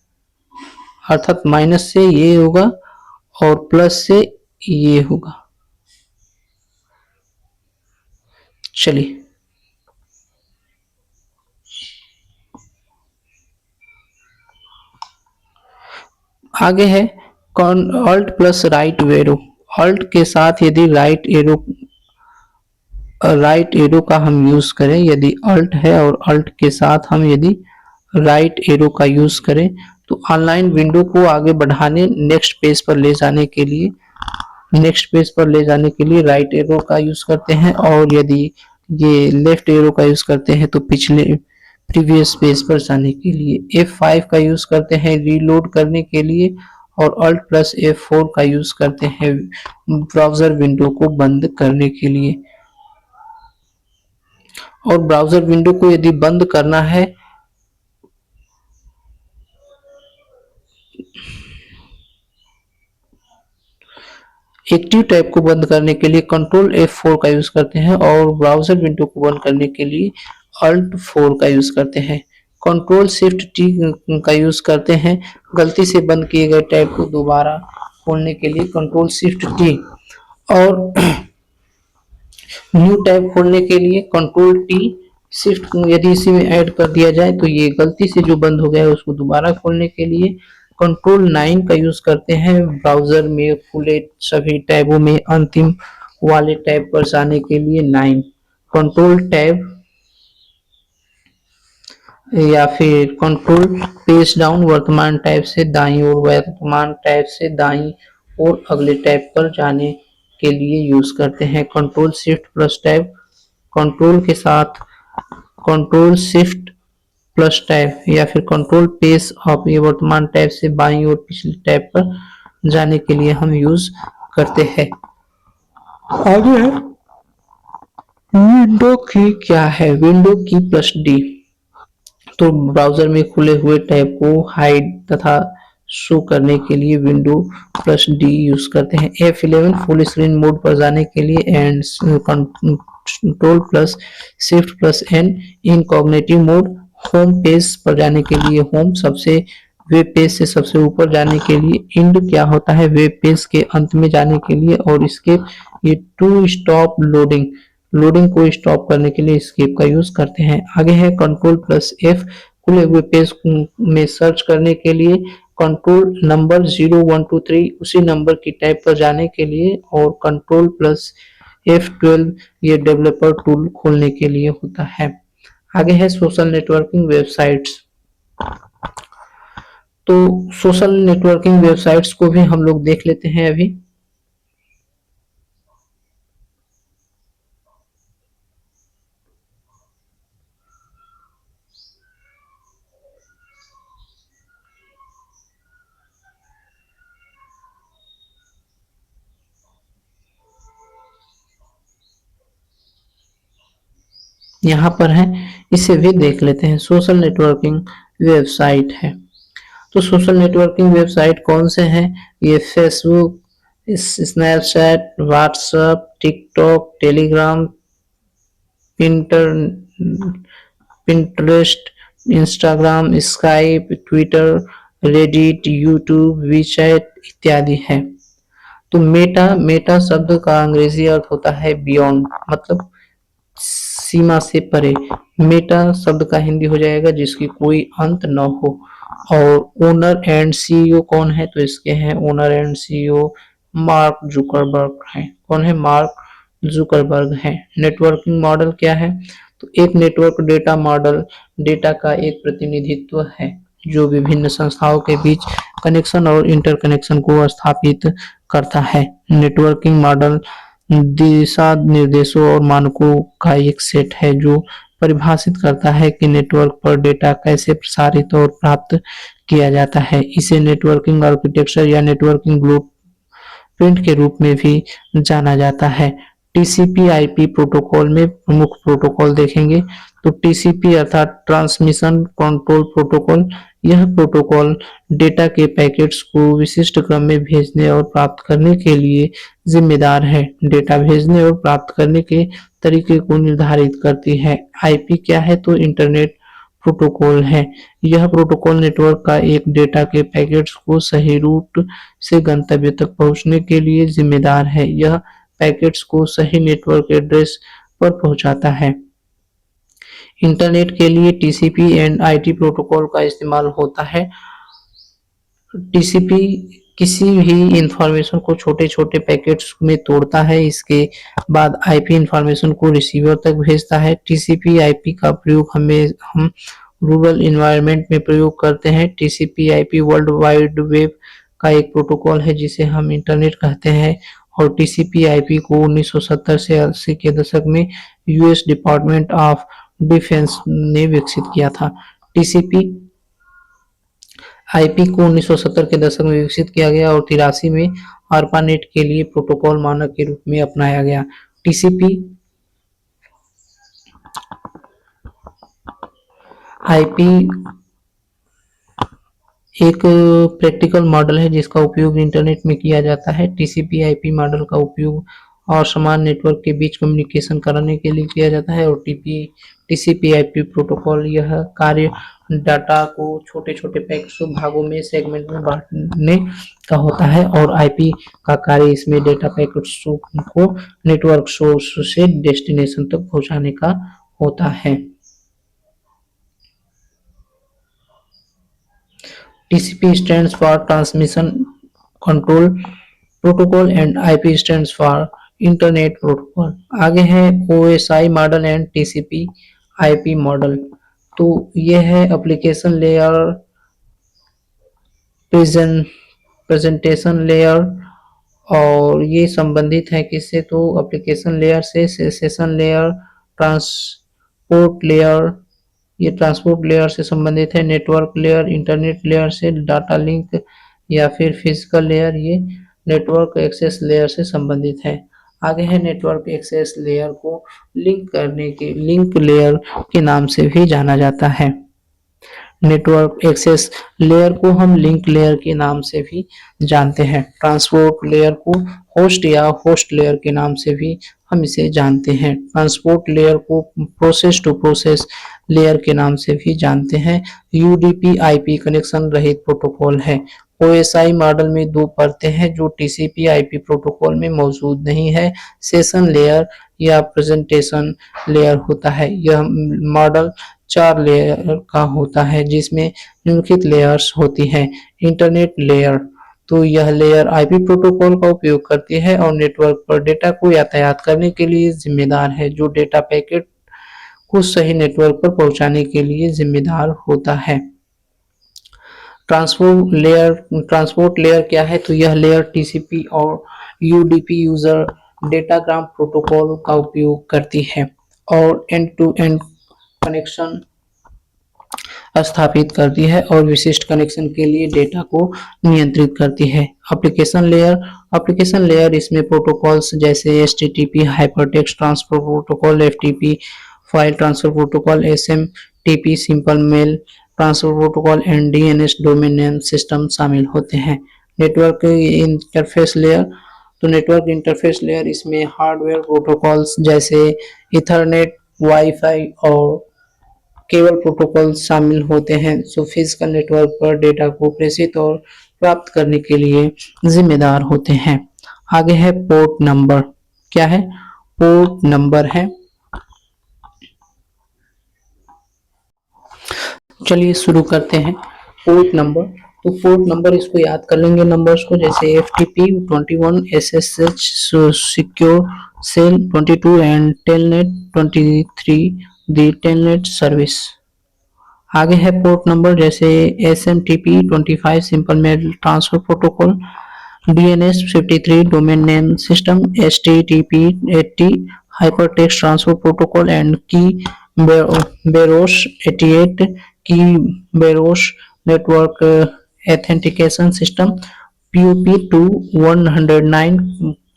अर्थात माइनस से ये होगा और प्लस से ये होगा। चलिए आगे है alt plus right arrow. Alt के साथ यदि राइट एरो का हम यूज करें, यदि अल्ट है और अल्ट के साथ हम यदि राइट एरो का यूज करें तो ऑनलाइन विंडो को आगे बढ़ाने, नेक्स्ट पेज पर ले जाने के लिए राइट एरो का यूज करते हैं, और यदि ये लेफ्ट एरो का यूज करते हैं तो पिछले प्रीवियस पेज पर जाने के लिए। F5 का यूज करते हैं रीलोड करने के लिए, और Alt प्लस F4 का यूज करते हैं ब्राउजर विंडो को बंद करने के लिए। और ब्राउजर विंडो को यदि बंद करना है, एक्टिव टैब को बंद करने के लिए कंट्रोल F4 का यूज करते हैं, और ब्राउजर विंडो को बंद करने के लिए Alt 4 का यूज करते हैं। कंट्रोल शिफ्ट टी का यूज करते हैं गलती से बंद किए गए टैब को दोबारा खोलने के लिए, कंट्रोल शिफ्ट टी। और न्यू टैब खोलने के लिए कंट्रोल टी शिफ्ट, यदि इसी में ऐड कर दिया जाए तो ये गलती से जो बंद हो गया है उसको दोबारा खोलने के लिए कंट्रोल 9 का यूज करते हैं ब्राउजर में खुले सभी टैबों में अंतिम वाले टैब पर जाने के लिए 9। कंट्रोल टैब या फिर कंट्रोल पेज डाउन, वर्तमान टैब से दाईं ओर, वर्तमान टैब से दाईं ओर अगले टैब पर जाने के लिए यूज करते हैं। Control shift plus tab, control के साथ कंट्रोल शिफ्ट प्लस टैब या फिर कंट्रोल पेज अप, ये वर्तमान टैब से बाईं ओर पिछले टैब पर जाने के लिए हम यूज करते हैं। आगे है विंडो की, क्या है विंडो की प्लस डी। तो ब्राउजर में खुले हुए टैब को हाइड तथा शो करने के लिए विंडो प्लस डी यूज करते हैं। F11 फुल स्क्रीन मोड पर जाने के लिए and control plus shift plus N incognitive mode. Home page पर जाने के लिए होम, सबसे वेब पेज से सबसे ऊपर जाने के लिए इंड क्या होता है वेब पेज के अंत में जाने के लिए, और स्केप ये टू स्टॉप लोडिंग, लोडिंग को स्टॉप करने के लिए स्केप का यूज करते हैं। आगे है कंट्रोल प्लस एफ खुले हुए पेज में सर्च करने के लिए, कंट्रोल नंबर 0123 उसी नंबर की टाइप पर जाने के लिए, और कंट्रोल प्लस F12 ये डेवलपर टूल खोलने के लिए होता है। आगे है सोशल नेटवर्किंग वेबसाइट्स। तो सोशल नेटवर्किंग वेबसाइट्स को भी हम लोग देख लेते हैं अभी। यहाँ पर है, इसे भी देख लेते हैं। सोशल नेटवर्किंग वेबसाइट है, तो सोशल नेटवर्किंग वेबसाइट कौन से हैं? ये Facebook, Snapchat, WhatsApp, TikTok, Telegram, Pinter Pinterest, Instagram, Skype, Twitter, Reddit, YouTube, WeChat इत्यादि है। तो मेटा शब्द का अंग्रेजी अर्थ होता है बियॉन्ड, मतलब सीमा से परे। मेटा शब्द का हिंदी हो जाएगा जिसकी कोई अंत न हो। और ओनर एंड सीईओ कौन है? तो इसके हैं owner and CEO mark Zuckerberg है। कौन है? मार्क जुकरबर्ग है। नेटवर्किंग मॉडल क्या है? तो एक नेटवर्क डेटा मॉडल डेटा का एक प्रतिनिधित्व है जो विभिन्न संस्थाओं के बीच कनेक्शन और इंटरकनेक्शन को स्थापित करता है। नेटवर्किंग मॉडल दिशा निर्देशों और मानकों का एक सेट है जो परिभाषित करता है कि नेटवर्क पर डेटा कैसे प्रसारित और प्राप्त किया जाता है। इसे नेटवर्किंग आर्किटेक्चर या नेटवर्किंग ब्लूप्रिंट के रूप में भी जाना जाता है। टीसीपी आईपी प्रोटोकॉल में प्रमुख प्रोटोकॉल देखेंगे तो टीसीपी अर्थात ट्रांसमिशन कंट्रोल प्रोटोकॉल, यह प्रोटोकॉल डेटा के पैकेट्स को विशिष्ट क्रम में भेजने और प्राप्त करने के लिए जिम्मेदार है। डेटा भेजने और प्राप्त करने के तरीके को निर्धारित करती है। आईपी क्या है? तो इंटरनेट प्रोटोकॉल है। यह प्रोटोकॉल नेटवर्क का एक डेटा के पैकेट्स को सही रूट से गंतव्य तक पहुंचने के लिए जिम्मेदार है। यह पैकेट्स को सही नेटवर्क एड्रेस पर पहुंचाता है। इंटरनेट के लिए टीसीपी एंड आईटी प्रोटोकॉल का इस्तेमाल होता है। टीसीपी किसी भी इंफॉर्मेशन को छोटे छोटे पैकेट्स में तोड़ता है, इसके बाद आईपी इंफॉर्मेशन को रिसीवर तक भेजता है। टीसीपी आईपी का प्रयोग हम रूरल इन्वायरमेंट में प्रयोग करते हैं। TCP IP world wide web का एक प्रोटोकॉल है जिसे हम इंटरनेट कहते हैं, और टीसीपी आईपी को 1970 से 80 के दशक में यूएस डिपार्टमेंट ऑफ डिफेंस ने विकसित किया था। टीसीपी आईपी को 1970 के दशक में विकसित किया गया और 83 में आर्पानेट के लिए प्रोटोकॉल मानक के रूप में अपनाया गया। टीसीपी आईपी एक प्रैक्टिकल मॉडल है जिसका उपयोग इंटरनेट में किया जाता है। टीसीपी आईपी मॉडल का उपयोग और समान नेटवर्क के बीच कम्युनिकेशन कराने के लिए किया जाता है। और टीसीपी आईपी प्रोटोकॉल यह कार्य डाटा को छोटे छोटे पैकेट्स भागों में सेगमेंट में बांटने का होता है, और आईपी का कार्य इसमें डेटा पैकेट्स को नेटवर्क सोर्स से डेस्टिनेशन तक पहुंचाने का होता है। TCP stands for Transmission Control Protocol and IP stands for Internet Protocol। आगे है OSI model and TCP IP model. तो ये है एप्लीकेशन लेयर, प्रेजेंटेशन लेयर, और ये संबंधित है किससे, तो एप्लीकेशन लेयर से, सेशन लेयर, ट्रांसपोर्ट लेयर, ये ट्रांसपोर्ट लेयर से संबंधित है। नेटवर्क लेयर इंटरनेट लेयर से, डाटा लिंक या फिर फिजिकल लेयर ये नेटवर्क एक्सेस लेयर से संबंधित है। आगे है नेटवर्क एक्सेस लेयर को लिंक लेयर के नाम से भी जाना जाता है। नेटवर्क एक्सेस लेयर को हम लिंक लेयर के नाम से भी जानते हैं। ट्रांसपोर्ट लेयर को होस्ट या होस्ट लेयर के नाम से भी हम इसे जानते हैं। ट्रांसपोर्ट लेयर को प्रोसेस टू प्रोसेस लेयर के नाम से भी जानते हैं। यूडीपी आईपी कनेक्शन रहित प्रोटोकॉल है। ओएसआई मॉडल में दो परतें हैं जो टीसीपी आईपी प्रोटोकॉल में मौजूद नहीं है। सेशन लेयर या प्रेजेंटेशन लेयर होता है। यह मॉडल 4 लेयर का होता है जिसमें निम्नलिखित लेयर्स होती हैं। इंटरनेट लेयर, तो यह लेयर आईपी प्रोटोकॉल का उपयोग करती है और नेटवर्क पर डेटा को यातायात करने के लिए जिम्मेदार है, जो डेटा पैकेट को सही नेटवर्क पर पहुंचाने के लिए जिम्मेदार होता है। ट्रांसपोर्ट लेयर क्या है, तो यह लेयर टीसीपी और यूडीपी यूजर डेटाग्राम प्रोटोकॉल का उपयोग करती है और एंड टू एंड कनेक्शन स्थापित करती है और विशिष्ट कनेक्शन के लिए डेटा को नियंत्रित करती है। एप्लीकेशन लेयर इसमें प्रोटोकॉल्स जैसे HTTP hypertext transfer protocol, FTP file transfer protocol, SMTP simple mail transfer protocol and DNS domain name system शामिल होते हैं। नेटवर्क इंटरफेस लेयर, तो नेटवर्क इंटरफेस लेयर इसमें हार्डवेयर प्रोटोकॉल्स जैसे इथरनेट, वाईफाई और cable protocol शामिल होते हैं जो फिजिकल नेटवर्क पर डेटा को प्रेषित और प्राप्त करने के लिए जिम्मेदार होते हैं। आगे है पोर्ट नंबर। क्या है, पोर्ट नंबर है। चलिए शुरू करते हैं। पोर्ट नंबर, तो पोर्ट नंबर इसको याद कर लेंगे नंबर्स को, जैसे FTP 21, SSH secure shell 22 and telnet 23 the telnet service. आगे है पोर्ट नंबर जैसे SMTP 25 simple mail transfer protocol, DNS 53 domain name system, HTTP 80 hypertext transfer protocol and Kerberos 88 Kerberos network authentication system, PUP2 109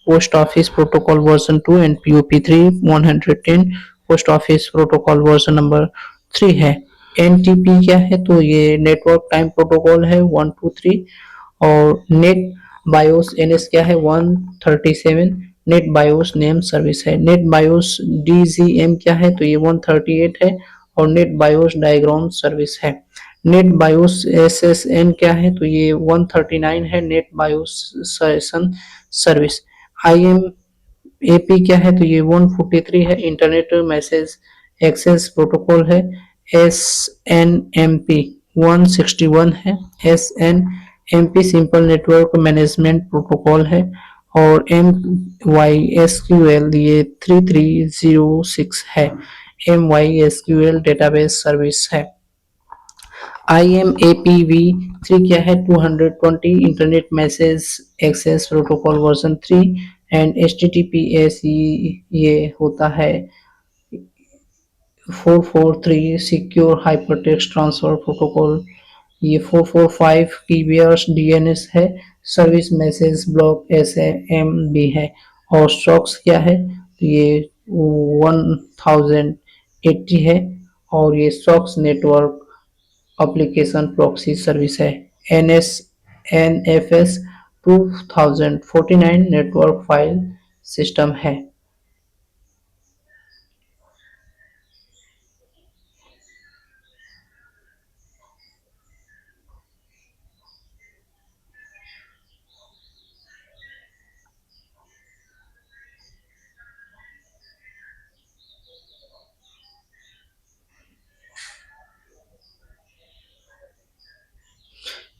post office protocol version 2 and PUP3 110 post office protocol version number 3 है। NTP क्या है, तो ये network time protocol है 1 2 3, और net BIOS NS क्या है 137 NetBIOS name service है। नेट बायोस DGM क्या है, तो ये 138 है और नेट बायोस डायग्राम सर्विस है। नेट बायोस SSN क्या है, तो ये 139 है NetBIOS session service. IMAP क्या है, तो ये 143 है इंटरनेट मैसेज एक्सेस प्रोटोकॉल है। SNMP 161 है। SNMP MP simple network management protocol है। और M Y S Q L ये 3306 है। M Y S Q L database service है। IMAPv3 क्या है? 220 internet message access protocol version 3। And HTTPS ये होता है 443 सिक्योर हाइपरटेक्स्ट ट्रांसफर प्रोटोकॉल। ये 445 कीबीआरस DNS है। सर्विस मैसेज ब्लॉक SAM भी है। और SOCKS क्या है? ये 1080 है। और ये SOCKS network application proxy service है। NFS 2049 नेटवर्क फाइल सिस्टम है।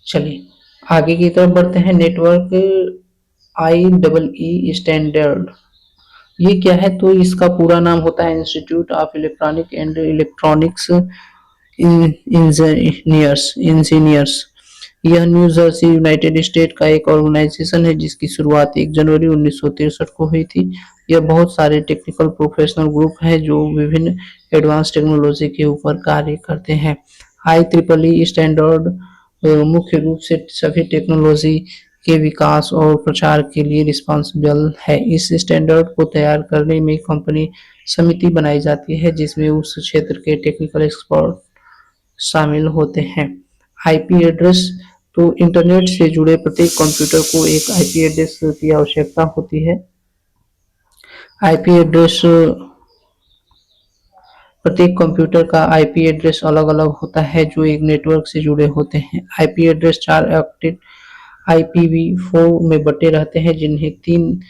चलिए आगे की तरफ बढ़ते हैं। नेटवर्क IEEE स्टैंडर्ड ये क्या है? तो इसका पूरा नाम होता है institute of electronic and electronics engineers. यह न्यू जर्सी यूनाइटेड स्टेट का एक ऑर्गेनाइजेशन है जिसकी शुरुआत 1 जनवरी 1963 को हुई थी। यह बहुत सारे टेक्निकल प्रोफेशनल ग्रुप है जो विभिन्न एडवांस टेक्नोलॉजी के ऊपर कार्य करते हैं। IEEE स्टैंडर्ड मुख्य रूप से सभी टेक्नोलॉजी के विकास और प्रचार के लिए रिस्पॉन्सिबल है। इस स्टैंडर्ड को तैयार करने में कंपनी समिति बनाई जाती है जिसमें उस क्षेत्र के टेक्निकल एक्सपर्ट शामिल होते हैं। आईपी एड्रेस तो इंटरनेट से जुड़े प्रत्येक कंप्यूटर को एक आईपी एड्रेस की आवश्यकता होती है। आईपी एड्रेस प्रत्येक कंप्यूटर का आईपी एड्रेस अलग अलग होता है जो एक नेटवर्क से जुड़े होते हैं। आईपी एड्रेस 4 ऑक्टेट IPv4 में बटे रहते हैं जिन्हें 3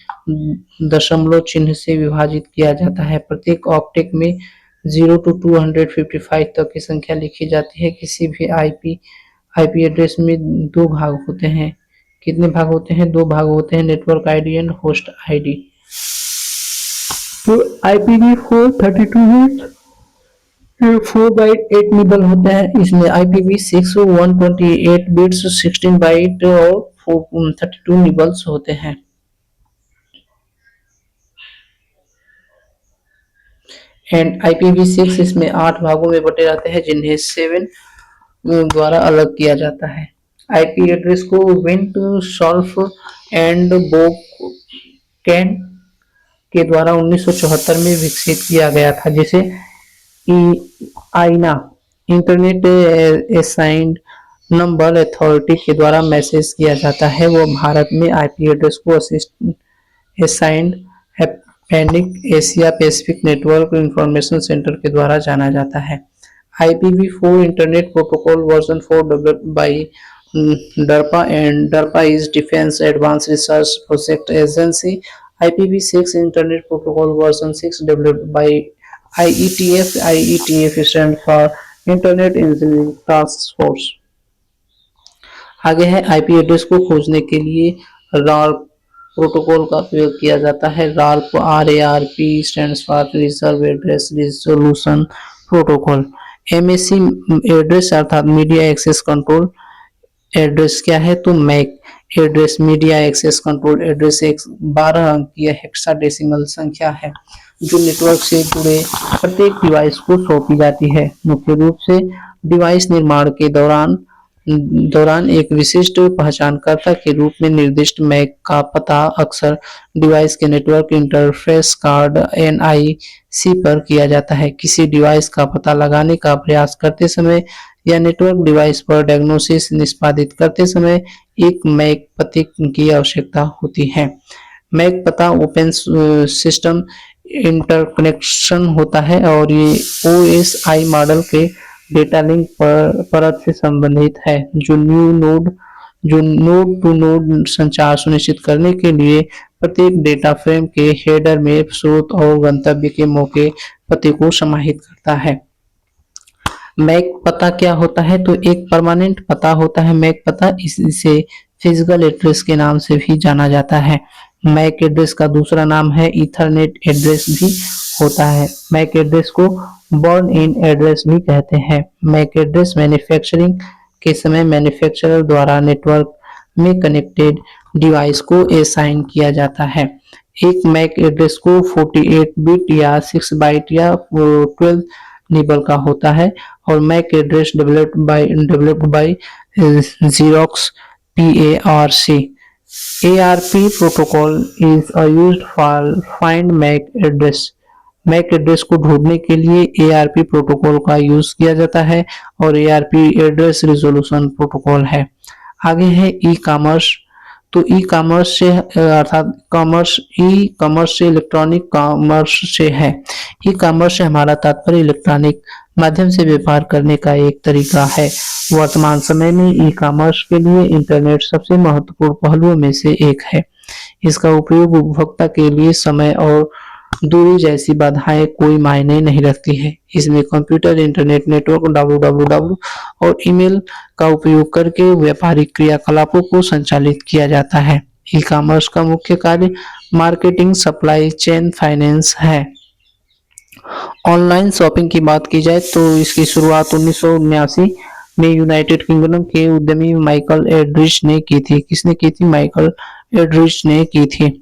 दशमलव चिन्ह से विभाजित किया जाता है। प्रत्येक ऑक्टेट में 0 to 255 तक की संख्या लिखी जाती है। किसी भी आईपी एड्रेस में 2 भाग होते हैं। कितने भाग होते हैं? 2 भाग होते हैं, network ID and host ID. तो IPv4 32 बिट 4 बाइट 8 निबल होता है। इसमें IPv6 128 बिट्स 16 बाइट और 32 निबल्स होते हैं। एंड IPv6 इसमें 8 भागों में बटे रहते हैं जिन्हें 7 द्वारा अलग किया जाता है। आईपी एड्रेस को विंट सॉल्फ एंड बोकैन के द्वारा 1974 में विकसित किया गया था, जिसे आईना इंटरनेट असाइंड नंबर अथॉरिटी के द्वारा मैसेज किया जाता है। वो भारत में आईपी एड्रेस को assigned panic Asia Pacific network information centre के द्वारा जाना जाता है। IPv4 internet protocol version 4 developed by DARPA and DARPA is Defense Advanced Research Project Agency. IPv6 Internet Protocol version 6 developed by IETF. IETF stands for Internet Engineering Task Force. आगे है IP address को खोजने के लिए रार्प protocol का प्रयोग किया जाता है। RARP RARP stands for reverse address resolution protocol. MAC address अर्थात मीडिया एक्सेस कंट्रोल एड्रेस क्या है? तो MAC address media access control address एक 12 अंकीय हेक्साडेसिमल संख्या है जो नेटवर्क से जुड़े प्रत्येक डिवाइस को सौंपी जाती है। मुख्य रूप से डिवाइस निर्माण के दौरान एक विशिष्ट पहचानकर्ता के रूप में निर्दिष्ट मैक का पता अक्सर डिवाइस के नेटवर्क इंटरफेस कार्ड NIC पर किया जाता है। किसी डिवाइस का पता लगाने का प्रयास करते समय या नेटवर्क डिवाइस पर डायग्नोसिस निष्पादित करते समय एक मैक पते की आवश्यकता होती है। मैक पता ओपन सिस्टम इंटरकनेक्शन होता है और ये OSI मॉडल के डेटा लिंक परत से संबंधित है जो नोड टू नोड संचार सुनिश्चित करने के लिए प्रत्येक डेटा फ्रेम के हेडर में स्रोत और गंतव्य के मौके पते को समाहित करता है। मैक पता क्या होता है? तो एक परमानेंट पता होता है मैक पता, इसे फिजिकल एड्रेस के नाम से भी जाना जाता है। मैक एड्रेस का दूसरा नाम है ईथरनेट एड्रेस भी होता है। मैक एड्रेस को बर्न इन एड्रेस भी कहते हैं। मैक एड्रेस मैन्युफैक्चरिंग के समय मैन्युफैक्चरर द्वारा नेटवर्क में कनेक्टेड डिवाइस को असाइन किया जाता है। एक मैक एड्रेस को 48 बिट या 6 बाइट या 12 निबल का होता है और MAC address developed by Xerox PARC। ARP protocol is used for find MAC address. MAC address को ढूंढने के लिए ARP प्रोटोकॉल का यूज किया जाता है और ARP एड्रेस रिजोल्यूशन प्रोटोकॉल है। आगे है ई कॉमर्स। तो ई कॉमर्स से अर्थात ई कॉमर्स से इलेक्ट्रॉनिक कॉमर्स से है। ई कॉमर्स से हमारा तात्पर्य इलेक्ट्रॉनिक माध्यम से व्यापार करने का एक तरीका है। वर्तमान समय में ई कॉमर्स के लिए इंटरनेट सबसे महत्वपूर्ण पहलुओं में से एक है। इसका उपयोग उपभोक्ता के लिए समय और दूरी जैसी बाधाएं कोई मायने नहीं रखती है। इसमें कंप्यूटर, इंटरनेट नेटवर्क, www और ईमेल का उपयोग करके व्यापारिक क्रियाकलापों को संचालित किया जाता है। ई कॉमर्स का मुख्य कार्य मार्केटिंग, सप्लाई चेन, फाइनेंस है। ऑनलाइन शॉपिंग की बात की जाए तो इसकी शुरुआत 1979 में यूनाइटेड किंगडम के उद्यमी माइकल एड्रिच ने की थी। किसने की थी? माइकल एड्रिच ने की थी।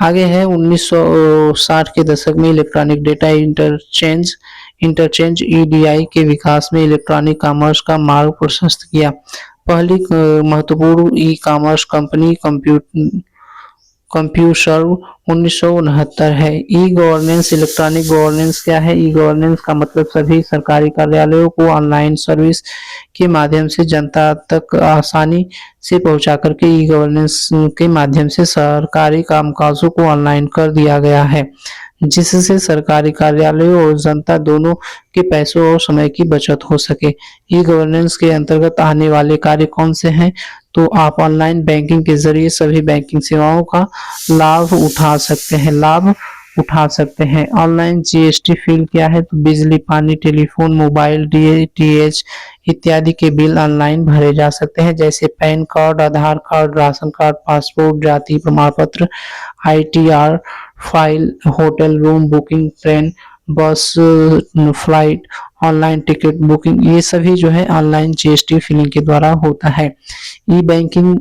आगे है 1960 के दशक में इलेक्ट्रॉनिक डेटा इंटरचेंज EDI के विकास में इलेक्ट्रॉनिक कॉमर्स का मार्ग प्रशस्त किया। पहली महत्वपूर्ण ई कॉमर्स कंपनी कंप्यूसर्व 1969 है। ई गवर्नेंस, इलेक्ट्रॉनिक गवर्नेंस क्या है? ई गवर्नेंस का मतलब सभी सरकारी कार्यालयों को ऑनलाइन सर्विस के माध्यम से जनता तक आसानी से पहुंचा करके ई गवर्नेंस के माध्यम से सरकारी कामकाजों को ऑनलाइन कर दिया गया है, जिससे सरकारी कार्यालयों और जनता दोनों के पैसों और समय की बचत हो सके। ई गवर्नेंस के अंतर्गत आने वाले कार्य कौन से हैं? तो आप ऑनलाइन बैंकिंग के जरिए सभी बैंकिंग सेवाओं का लाभ उठा सकते हैं। ऑनलाइन GST फील्ड क्या है? तो बिजली, पानी, टेलीफोन, मोबाइल, DTH इत्यादि के बिल ऑनलाइन भरे जा सकते हैं, जैसे पैन कार्ड, आधार कार्ड, राशन कार्ड, पासपोर्ट, जाति प्रमाण पत्र, ITR file, hotel room booking, train, बस, फ्लाइट, ऑनलाइन टिकट बुकिंग, ये सभी जो है ऑनलाइन GST फिलिंग के द्वारा होता है। ई बैंकिंग,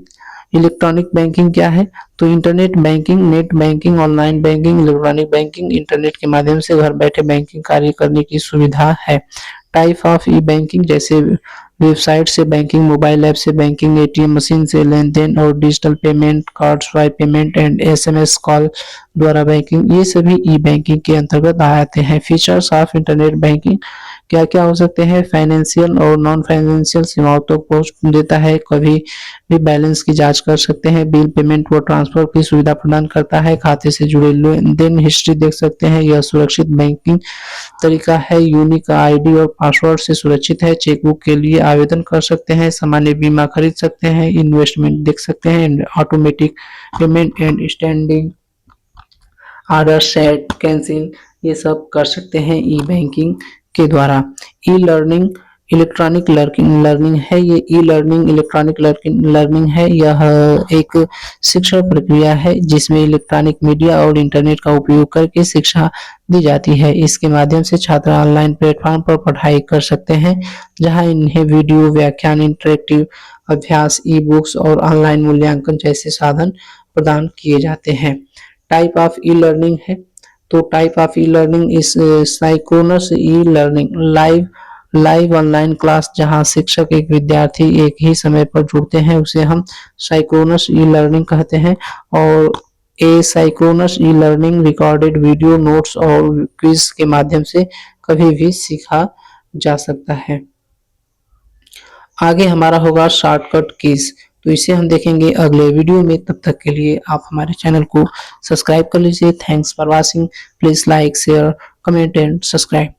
इलेक्ट्रॉनिक बैंकिंग क्या है? तो internet banking, net banking, online banking, electronic banking, internet के माध्यम से घर बैठे बैंकिंग कार्य करने की सुविधा है। टाइप ऑफ ई बैंकिंग, जैसे वेबसाइट से बैंकिंग, मोबाइल ऐप से बैंकिंग, ATM मशीन से लेन देन और digital payment, card swipe payment and SMS call द्वारा बैंकिंग, ये सभी ई बैंकिंग के अंतर्गत आते हैं। फीचर्स ऑफ इंटरनेट बैंकिंग क्या क्या हो सकते हैं? फाइनेंशियल और नॉन फाइनेंशियल सेवाओं तक पहुंच देता है, कभी भी बैलेंस की जांच कर सकते हैं, बिल पेमेंट व ट्रांसफर की सुविधा प्रदान करता है, खाते से जुड़े लेन देन हिस्ट्री देख सकते हैं। यह सुरक्षित बैंकिंग तरीका है, यूनिक ID और पासवर्ड से सुरक्षित है, चेकबुक के लिए आवेदन कर सकते हैं, सामान्य बीमा खरीद सकते हैं, इन्वेस्टमेंट देख सकते हैं, automatic payment and standing order set cancel ये सब कर सकते हैं ई बैंकिंग के द्वारा। ई लर्निंग इलेक्ट्रॉनिक लर्निंग है, ये ई लर्निंग इलेक्ट्रॉनिक लर्निंग है। यह एक शिक्षण प्रक्रिया है जिसमें इलेक्ट्रॉनिक मीडिया और इंटरनेट का उपयोग करके शिक्षा दी जाती है। इसके माध्यम से छात्र ऑनलाइन प्लेटफॉर्म पर पढ़ाई कर सकते हैं, जहां इन्हें वीडियो व्याख्यान, इंटरेक्टिव अभ्यास, ई बुक्स और ऑनलाइन मूल्यांकन जैसे साधन प्रदान किए जाते हैं। टाइप ऑफ ई लर्निंग है, तो type of e learning is synchronous e learning live online class, जहां शिक्षक एक विद्यार्थी एक ही समय पर जुड़ते हैं, उसे हम साइक्रोनस ई लर्निंग कहते हैं। और synchronous e learning recorded video, notes और क्विज के माध्यम से कभी भी सीखा जा सकता है। आगे हमारा होगा शॉर्टकट कीज, तो इसे हम देखेंगे अगले वीडियो में। तब तक के लिए आप हमारे चैनल को सब्सक्राइब कर लीजिए। Thanks for watching, please like, share, comment and subscribe.